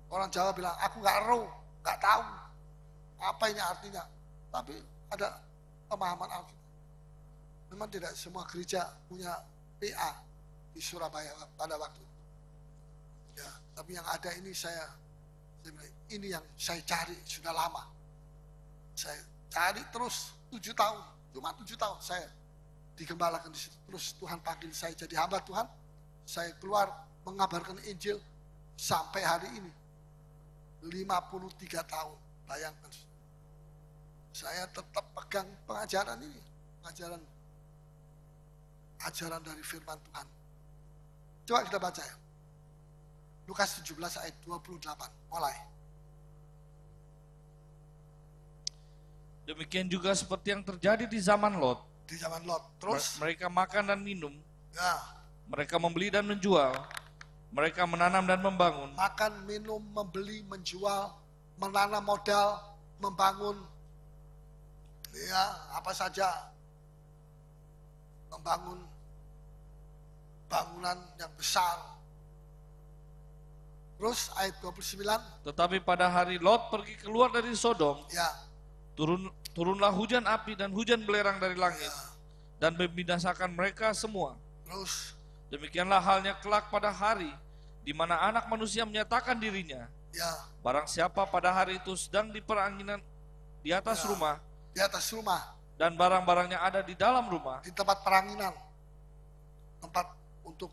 Orang Jawa bilang aku nggak tahu. Apa ini artinya? Tapi ada pemahaman Alkitab. Memang tidak semua gereja punya PA di Surabaya pada waktu itu. Ya, tapi yang ada ini saya bilang, ini yang saya cari sudah lama. Saya cari terus 7 tahun, cuma 7 tahun saya digembalakan di situ. Terus Tuhan panggil saya jadi hamba Tuhan. Saya keluar mengabarkan Injil sampai hari ini. 53 tahun, bayangkan. Saya tetap pegang pengajaran ini, ajaran dari firman Tuhan. Coba kita baca ya. Lukas 17 ayat 28, mulai. Demikian juga seperti yang terjadi di zaman Lot. Di zaman Lot, terus Mereka makan dan minum, ya, mereka membeli dan menjual, mereka menanam dan membangun. makan, minum, membeli, menjual, menanam modal, membangun, ya apa saja, membangun bangunan yang besar. Terus ayat 29, Tetapi pada hari Lot pergi keluar dari Sodom, ya, turunlah hujan api dan hujan belerang dari langit, dan membinasakan mereka semua. terus Demikianlah halnya kelak pada hari di mana anak manusia menyatakan dirinya. ya, Barang siapa pada hari itu sedang di peranginan di atas rumah, di atas rumah, dan barang-barangnya ada di dalam rumah, di tempat peranginan, tempat untuk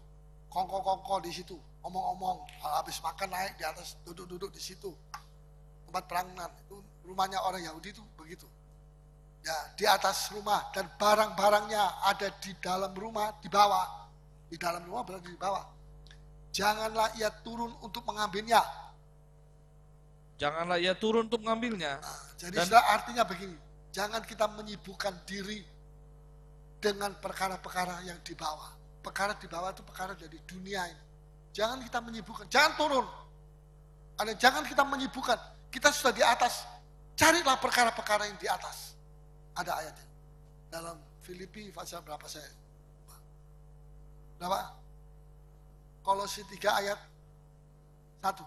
kongko-kongko di situ, omong-omong, habis makan naik di atas, duduk-duduk di situ, tempat peranginan. Itu rumahnya orang Yahudi itu begitu. Ya, di atas rumah dan barang-barangnya ada di dalam rumah, di bawah. Di dalam rumah berada di bawah. Janganlah ia turun untuk mengambilnya. janganlah ia turun untuk mengambilnya. Nah, jadi Dan- sudah artinya begini, jangan kita menyibukkan diri dengan perkara-perkara yang di bawah. Perkara di bawah itu perkara dari dunia ini. Jangan kita menyibukkan, jangan turun. Jangan kita menyibukkan, kita sudah di atas. Carilah perkara-perkara yang di atas. Ada ayatnya. Dalam Filipi pasal berapa saya? Berapa? Kolose 3 ayat 1.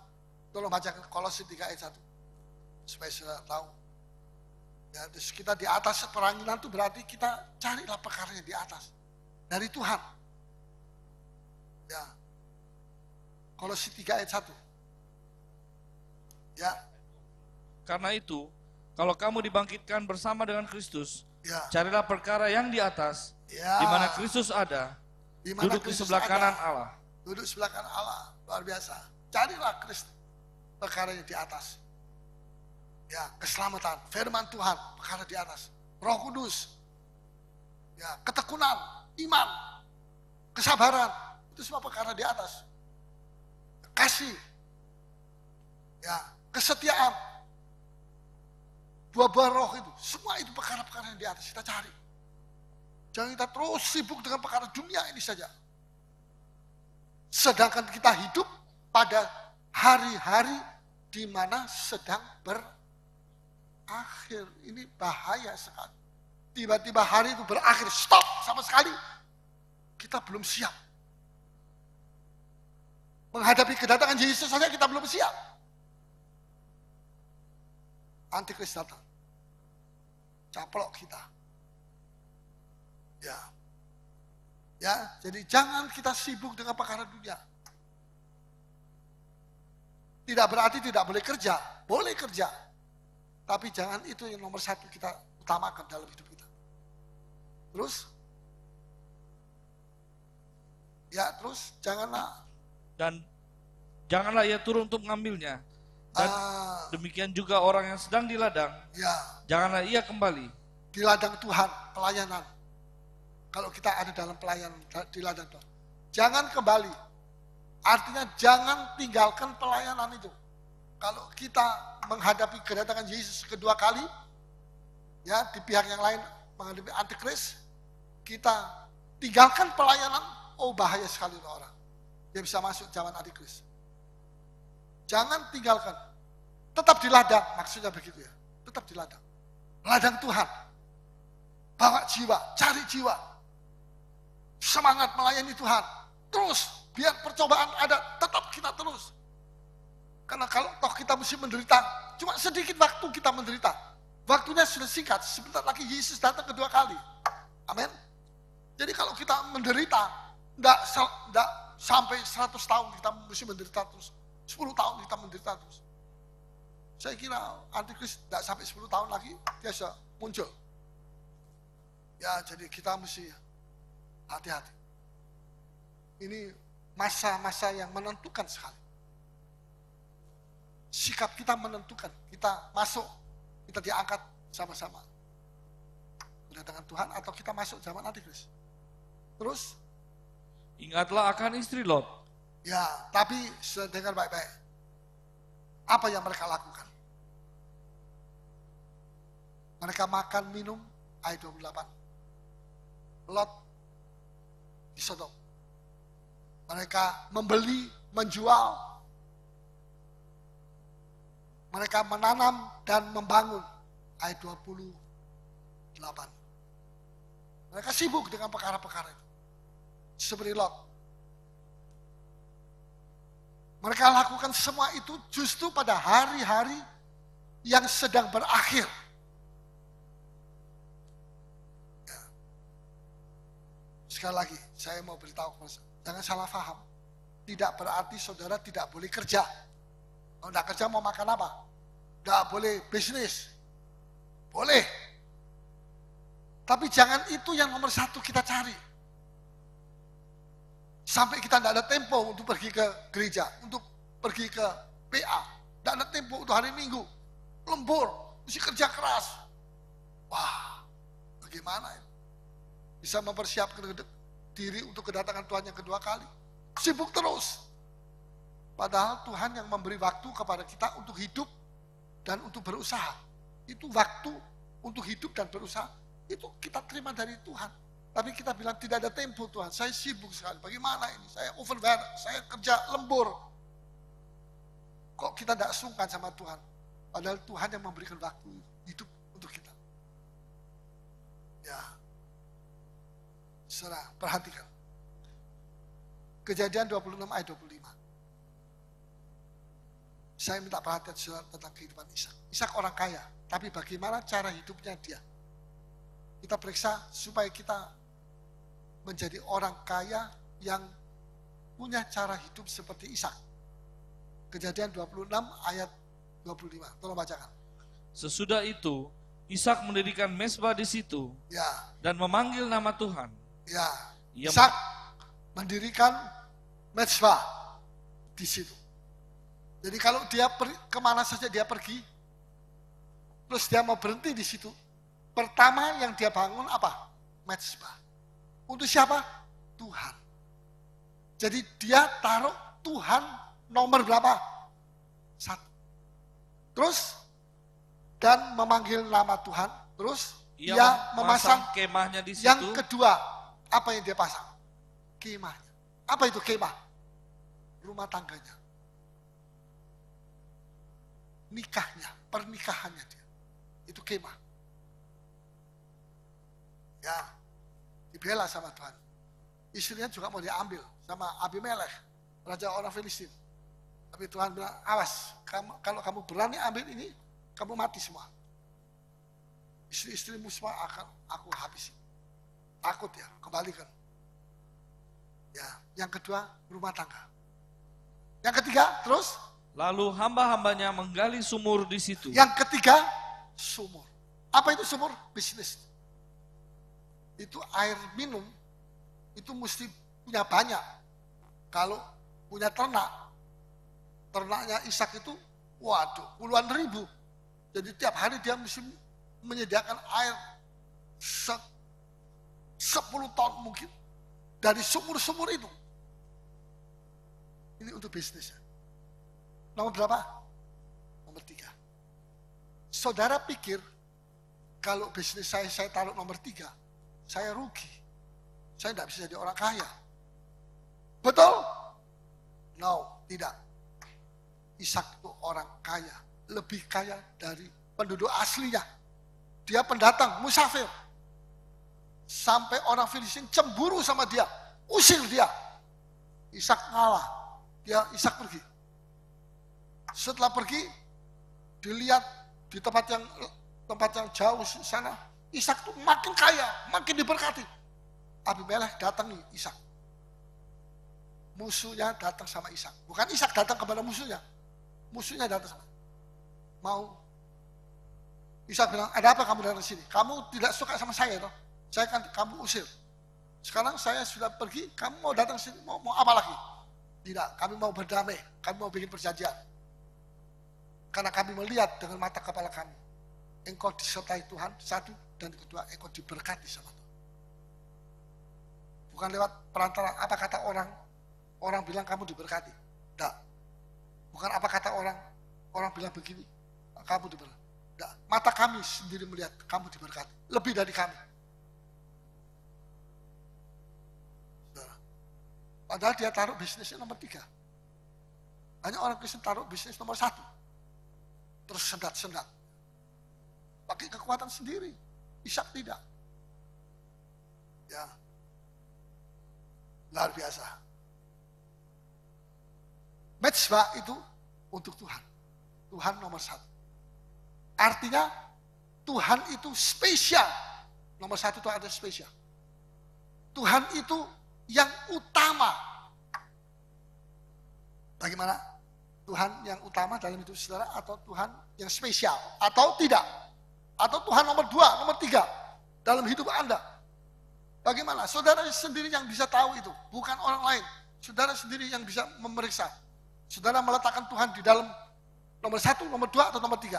Tolong bacakan Kolose 3 ayat 1. Supaya saudara tahu. Ya, terus kita di atas peranginan itu berarti kita carilah perkaranya di atas. Dari Tuhan. Ya. Kolose 3 ayat 1. Ya, Karena itu, kalau kamu dibangkitkan bersama dengan Kristus, ya, carilah perkara yang di atas, ya. di mana Kristus ada, Di mana duduk di Kristus sebelah ada. kanan Allah. Duduk sebelah kanan Allah, luar biasa. Carilah Kristus, perkara yang di atas. Ya, keselamatan, firman Tuhan, perkara di atas. Roh Kudus, ya, ketekunan, iman, kesabaran, itu semua perkara di atas. Kasih, ya, kesetiaan, buah-buah roh itu, semua itu perkara-perkara yang di atas kita cari. Jangan kita terus sibuk dengan perkara dunia ini saja. Sedangkan kita hidup pada hari-hari di mana sedang berakhir. Ini bahaya sekali. Tiba-tiba hari itu berakhir, stop sama sekali. Kita belum siap. Menghadapi kedatangan Yesus saja kita belum siap. Antikris datang. Caplok kita. Ya. Ya, jadi jangan kita sibuk dengan perkara dunia. Tidak berarti tidak boleh kerja. Boleh kerja. Tapi jangan itu yang nomor satu kita utamakan dalam hidup kita. Terus, ya terus janganlah ia turun untuk mengambilnya. Dan demikian juga orang yang sedang di ladang, ya, janganlah ia kembali. Di ladang Tuhan, pelayanan. Kalau kita ada dalam pelayanan di ladang Tuhan, jangan kembali. Artinya jangan tinggalkan pelayanan itu. Kalau kita menghadapi kedatangan Yesus kedua kali, ya di pihak yang lain menghadapi antikris, kita tinggalkan pelayanan, oh bahaya sekali untuk orang. Dia bisa masuk zaman antikris. Jangan tinggalkan. Tetap di ladang, maksudnya begitu ya. Tetap di ladang. Ladang Tuhan. Bawa jiwa, cari jiwa. Semangat melayani Tuhan. Terus, biar percobaan ada, tetap kita terus. Karena kalau toh kita mesti menderita, cuma sedikit waktu kita menderita. Waktunya sudah singkat, sebentar lagi Yesus datang kedua kali. Amin. Jadi kalau kita menderita, enggak sampai 100 tahun kita mesti menderita terus. 10 tahun kita menderita terus. Saya kira antikris tidak sampai 10 tahun lagi, dia sudah muncul. Ya, jadi kita mesti hati-hati. Ini masa-masa yang menentukan sekali. Sikap kita menentukan, kita masuk, kita diangkat sama-sama. Kedatangan Tuhan atau kita masuk zaman antikris. Terus? Ingatlah akan istri Lot. Ya, tapi sudah dengar baik-baik. Apa yang mereka lakukan? Mereka makan, minum, ayat 28. Lot di Sodom. Mereka membeli, menjual. Mereka menanam dan membangun, ayat 28. Mereka sibuk dengan perkara-perkara itu. Seperti Lot. Mereka lakukan semua itu justru pada hari-hari yang sedang berakhir. Ya. Sekali lagi, saya mau beritahu kepada saudara, jangan salah paham. Tidak berarti saudara tidak boleh kerja. Kalau tidak kerja mau makan apa? Tidak boleh bisnis. Boleh. Tapi jangan itu yang nomor satu kita cari. Sampai kita tidak ada tempo untuk pergi ke gereja, untuk pergi ke PA. Tidak ada tempo untuk hari Minggu. Lembur, mesti kerja keras. Wah, bagaimana ini? Bisa mempersiapkan diri untuk kedatangan Tuhan yang kedua kali. Sibuk terus. Padahal Tuhan yang memberi waktu kepada kita untuk hidup dan untuk berusaha. Itu waktu untuk hidup dan berusaha. Itu kita terima dari Tuhan. Tapi kita bilang tidak ada tempo Tuhan, saya sibuk sekali. Bagaimana ini? Saya overwork, saya kerja lembur. Kok kita tidak sungkan sama Tuhan? Padahal Tuhan yang memberikan waktu hidup untuk kita. Ya, saudara, perhatikan. Kejadian 26 ayat 25. Saya minta perhatian saudara tentang kehidupan Ishak. Ishak orang kaya, tapi bagaimana cara hidupnya dia? Kita periksa supaya kita menjadi orang kaya yang punya cara hidup seperti Ishak. Kejadian 26 ayat 25. Tolong bacakan. Sesudah itu, Ishak mendirikan mezbah di situ, ya, dan memanggil nama Tuhan. Ya, Ishak mendirikan mezbah di situ. Jadi kalau dia kemana saja dia pergi, terus dia mau berhenti di situ, pertama yang dia bangun apa? Mezbah. Untuk siapa? Tuhan. Jadi dia taruh Tuhan nomor berapa? 1. Terus, dan memanggil nama Tuhan. Terus, dia memasang kemahnya di situ. Yang kedua, apa yang dia pasang? Kemahnya. Apa itu kemah? Rumah tangganya. Nikahnya, pernikahannya dia. Itu kemah. Ya, dibela sama Tuhan. Istrinya juga mau diambil sama Abimelech, raja orang Filistin. Tapi Tuhan bilang, awas, kalau kamu berani ambil ini, kamu mati semua. Istri-istrimu semua akan aku habisi. Takut ya, kembalikan. Ya, yang kedua, rumah tangga. Yang ketiga, terus? Lalu hamba-hambanya menggali sumur di situ. Yang ketiga, sumur. Apa itu sumur? Bisnis. Itu air minum, itu mesti punya banyak. Kalau punya ternaknya Ishak itu, waduh, puluhan ribu. Jadi tiap hari dia mesti menyediakan air 10 ton mungkin dari sumur-sumur itu. Ini untuk bisnisnya. Nomor berapa? Nomor 3. Saudara pikir kalau bisnis saya taruh nomor 3, saya rugi. Saya tidak bisa jadi orang kaya. Betul? No, tidak. Ishak itu orang kaya, lebih kaya dari penduduk aslinya. Dia pendatang, musafir. Sampai orang Filistin cemburu sama dia, usir dia. Ishak ngalah, Ishak pergi. Setelah pergi, dilihat di tempat yang jauh sana, Ishak itu makin kaya, makin diberkati. Abimelekh datangi Ishak. Musuhnya datang sama Ishak. Bukan Ishak datang kepada musuhnya. Musuhnya datang sama. Mau. Ishak bilang, ada apa kamu datang sini? Kamu tidak suka sama saya, toh? Saya kan kamu usir. Sekarang saya sudah pergi, kamu mau datang sini, mau apa lagi? Tidak, kami mau berdamai, kami mau bikin perjanjian. Karena kami melihat dengan mata kepala kami. Engkau disertai Tuhan, satu, dan kedua, engkau diberkati sama Tuhan. Bukan lewat perantara apa kata orang bilang kamu diberkati. Tidak. Bukan apa kata orang bilang begini, kamu diberkati. Tidak. Mata kami sendiri melihat kamu diberkati. Lebih dari kami. Padahal dia taruh bisnisnya nomor 3. Hanya orang Kristen taruh bisnis nomor 1. Terus sendat-sendat. Pakai kekuatan sendiri. Ishak tidak. Ya. Luar biasa. Mezbah itu untuk Tuhan. Tuhan nomor 1. Artinya Tuhan itu spesial. Nomor 1 itu ada spesial. Tuhan itu yang utama. Bagaimana? Tuhan yang utama dalam hidup saudara atau Tuhan yang spesial? Atau tidak? Atau Tuhan nomor 2, nomor 3 dalam hidup Anda? Bagaimana? Saudara sendiri yang bisa tahu itu. Bukan orang lain. Saudara sendiri yang bisa memeriksa. Saudara meletakkan Tuhan di dalam nomor 1, nomor 2, atau nomor 3?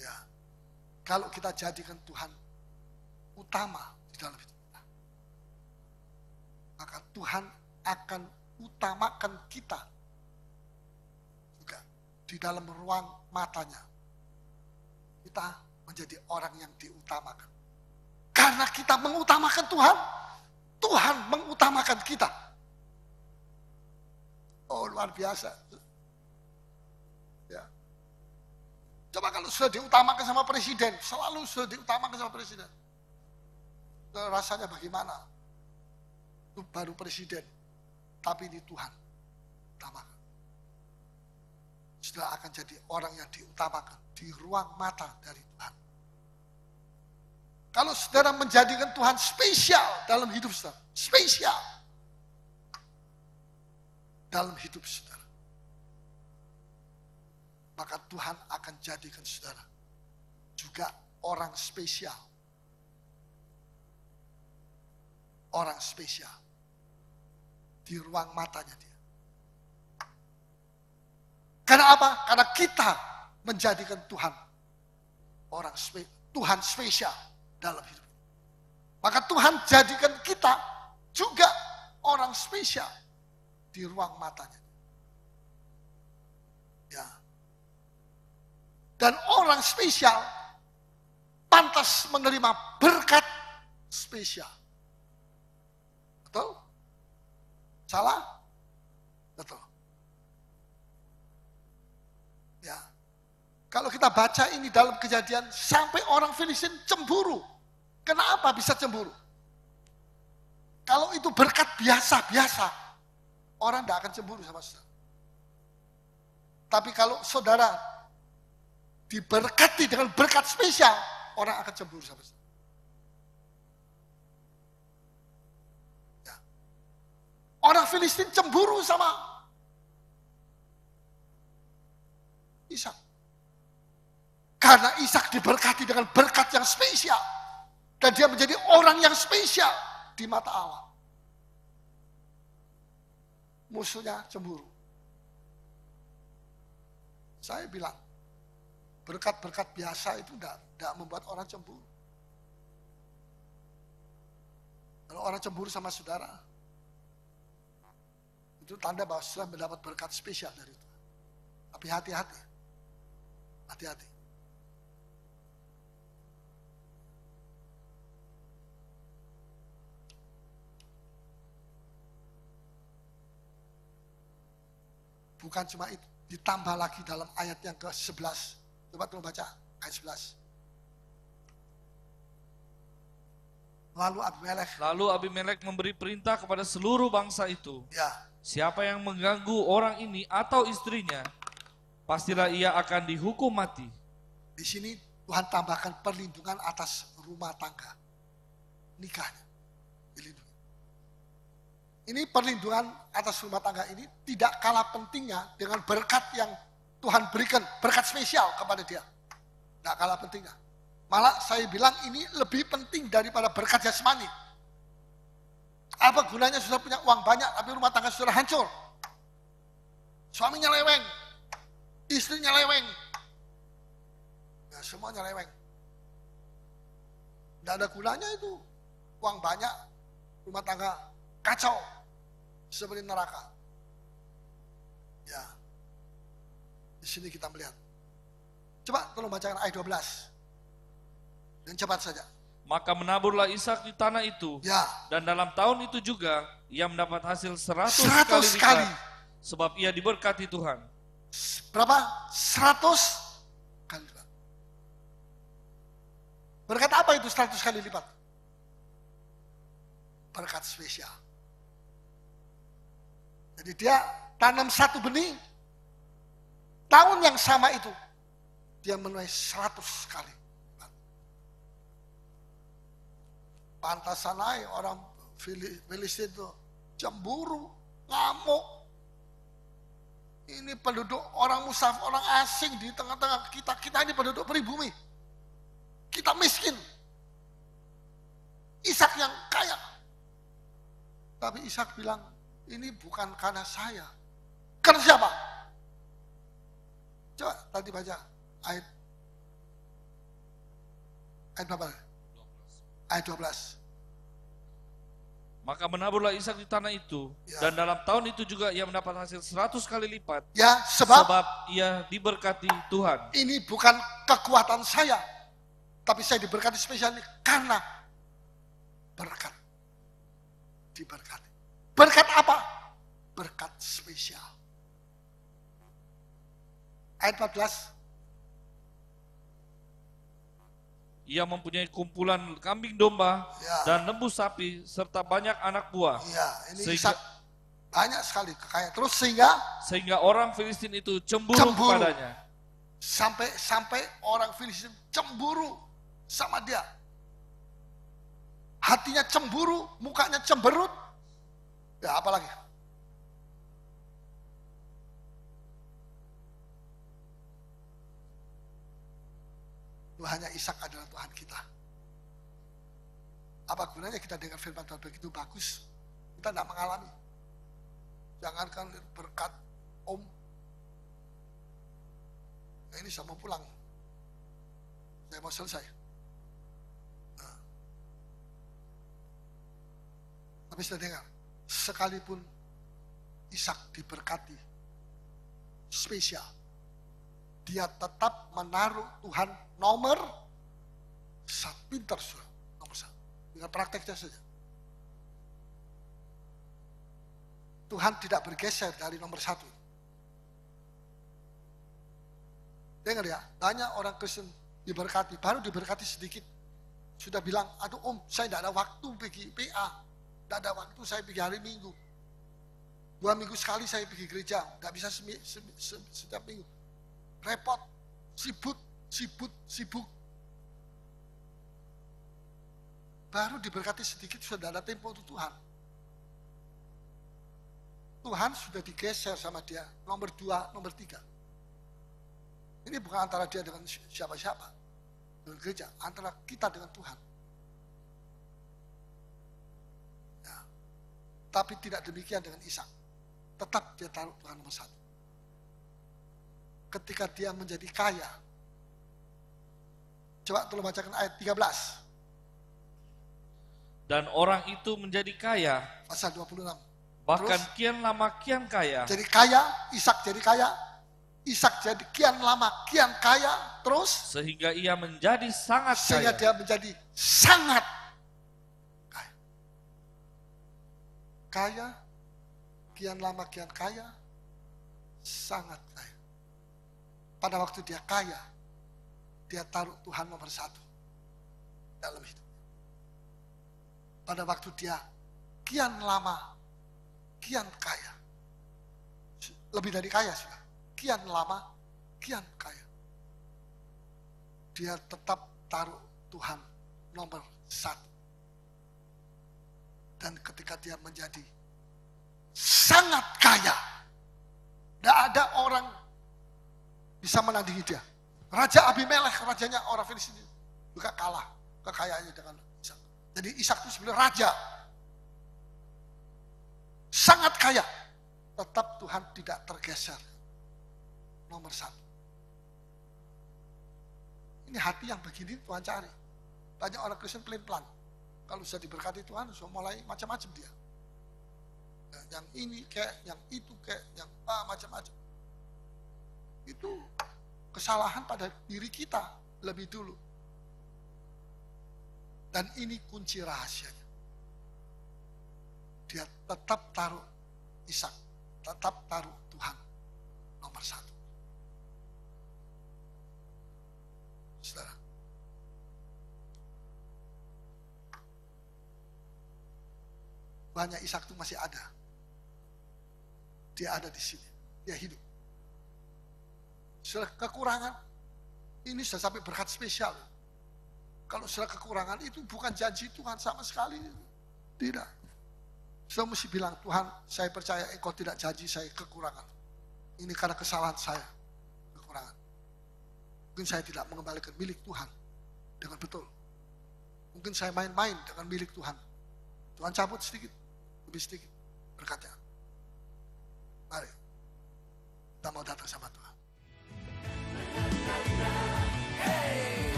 Ya. Kalau kita jadikan Tuhan utama di dalam hidup kita, maka Tuhan akan utamakan kita juga di dalam ruang matanya. Kita menjadi orang yang diutamakan. Karena kita mengutamakan Tuhan, Tuhan mengutamakan kita. Oh, luar biasa. Ya. Coba kalau sudah diutamakan sama presiden, selalu sudah diutamakan sama presiden. Rasanya bagaimana? Itu baru presiden, tapi ini Tuhan utamakan. Sudah akan jadi orang yang diutamakan di ruang mata dari Tuhan. Kalau saudara menjadikan Tuhan spesial dalam hidup saudara, spesial dalam hidup saudara, maka Tuhan akan jadikan saudara juga orang spesial. Orang spesial di ruang matanya dia. Karena apa? Karena kita menjadikan Tuhan Tuhan spesial dalam hidup. Maka Tuhan jadikan kita juga orang spesial di ruang matanya. Ya. Dan orang spesial pantas menerima berkat spesial. Betul? Salah? Betul. Ya. Kalau kita baca ini dalam Kejadian, sampai orang Filistin cemburu. Kenapa bisa cemburu? Kalau itu berkat biasa-biasa, orang tidak akan cemburu sama saudara. Tapi kalau saudara diberkati dengan berkat spesial, orang akan cemburu sama saudara. Orang Filistin cemburu sama Ishak. Karena Ishak diberkati dengan berkat yang spesial. Dan dia menjadi orang yang spesial di mata Allah. Musuhnya cemburu. Saya bilang, berkat-berkat biasa itu tidak membuat orang cemburu. Kalau orang cemburu sama saudara, itu tanda bahwa saudara mendapat berkat spesial dari itu. Tapi hati-hati. Hati-hati. Bukan cuma itu, ditambah lagi dalam ayat yang ke-11. Coba tolong baca ayat 11. Lalu Abimelek memberi perintah kepada seluruh bangsa itu. Ya. Siapa yang mengganggu orang ini atau istrinya, pastilah ia akan dihukum mati. Di sini Tuhan tambahkan perlindungan atas rumah tangga. Nikahnya. Dilindungi. Ini perlindungan atas rumah tangga ini tidak kalah pentingnya dengan berkat yang Tuhan berikan, berkat spesial kepada dia. Tidak kalah pentingnya. Malah saya bilang ini lebih penting daripada berkat jasmani. Apa gunanya sudah punya uang banyak tapi rumah tangga sudah hancur? Suaminya leweng, istrinya leweng. Ya, semuanya leweng. Tidak ada gunanya itu. Uang banyak, rumah tangga kacau. Seperti neraka. Ya. Di sini kita melihat. Coba tolong bacakan ayat 12. Dan cepat saja. Maka menaburlah Ishak di tanah itu. Ya. Dan dalam tahun itu juga ia mendapat hasil 100 kali kali. lipat. Sebab ia diberkati Tuhan. Berapa? 100 kali lipat. Berkat apa itu 100 kali lipat? Berkat spesial. Jadi dia tanam satu benih, tahun yang sama itu, dia menuai 100 kali. Pantasan aja orang Filistin itu cemburu, ngamuk. Ini penduduk orang musafir, orang asing di tengah-tengah kita. Kita ini penduduk pribumi. Kita miskin. Ishak yang kaya. Tapi Ishak bilang, ini bukan karena saya. Karena siapa? Coba tadi baca ayat berapa? Ayat 12. Maka menaburlah Ishak di tanah itu. Ya. Dan dalam tahun itu juga ia mendapat hasil 100 kali lipat. Ya, sebab ia diberkati Tuhan. Ini bukan kekuatan saya. Tapi saya diberkati spesial ini karena berkat. Diberkati. Berkat apa? Berkat spesial. Ayat 14. Ia mempunyai kumpulan kambing domba Ya. dan lembu sapi serta banyak anak buah. Iya, ini Sehingga- Ishak banyak sekali kekayaan. Terus sehingga orang Filistin itu cemburu Cemburu. kepadanya. sampai orang Filistin cemburu sama dia. Hatinya cemburu, mukanya cemberut. Ya, apalagi? Tuhannya Ishak adalah Tuhan kita. Apa gunanya kita dengar firman Tuhan begitu bagus, kita tidak mengalami. Jangankan berkat Om. Nah, ini saya mau pulang. Saya mau selesai. Nah. Tapi sudah dengar, sekalipun Ishak diberkati spesial, dia tetap menaruh Tuhan nomor satu. Pintar sudah, nomor satu. Dengan prakteknya saja. Tuhan tidak bergeser dari nomor satu. Dengar ya, banyak orang Kristen diberkati, baru diberkati sedikit. Sudah bilang, aduh Om, saya tidak ada waktu pergi PA. Tidak ada waktu saya pergi hari Minggu. 2 minggu sekali saya pergi gereja, tidak bisa setiap minggu. Repot, sibuk. Baru diberkati sedikit sudah ada tempo untuk Tuhan. Tuhan sudah digeser sama dia, nomor 2, nomor 3. Ini bukan antara dia dengan siapa-siapa, dengan gereja, antara kita dengan Tuhan. Ya. Tapi tidak demikian dengan Ishak. Tetap dia taruh Tuhan nomor satu. Ketika dia menjadi kaya. Coba tolong bacakan ayat 13. Dan orang itu menjadi kaya, Pasal 26. bahkan Terus? kian lama kian kaya, Jadi kaya, Ishak jadi kaya. Ishak jadi kian lama, kian kaya. Terus? sehingga ia menjadi sangat Sehingga kaya. dia menjadi sangat kaya. Kaya, kian lama, kian kaya. Sangat kaya. Pada waktu dia kaya, dia taruh Tuhan nomor satu dalam hidup. Pada waktu dia kian lama, kian kaya. Lebih dari kaya sudah. Kian lama, kian kaya. Dia tetap taruh Tuhan nomor satu. Dan ketika dia menjadi sangat kaya, tidak ada orang bisa menandingi dia. Raja Abimelekh, rajanya orang Filistin juga kalah kekayaannya dengan Ishak. Jadi Ishak itu sebenarnya raja. Sangat kaya. Tetap Tuhan tidak tergeser. Nomor satu. Ini hati yang begini Tuhan cari. Banyak orang Kristen pelin-pelan. Kalau sudah diberkati Tuhan, sudah mulai macam-macam dia. Yang ini kayak, yang itu kayak, yang macam-macam. Itu kesalahan pada diri kita lebih dulu. Dan ini kunci rahasianya. Dia tetap taruh Ishak, tetap taruh Tuhan nomor satu. Saudara. Banyak Ishak itu masih ada. Dia ada di sini. Dia hidup. Sudah kekurangan, ini sudah sampai berkat spesial. Kalau sudah kekurangan itu bukan janji Tuhan sama sekali. Tidak. Sudah mesti bilang, Tuhan saya percaya engkau tidak janji saya kekurangan. Ini karena kesalahan saya. Kekurangan. Mungkin saya tidak mengembalikan milik Tuhan dengan betul. Mungkin saya main-main dengan milik Tuhan. Tuhan cabut sedikit, lebih sedikit berkatnya. Mari, kita mau datang sama Tuhan.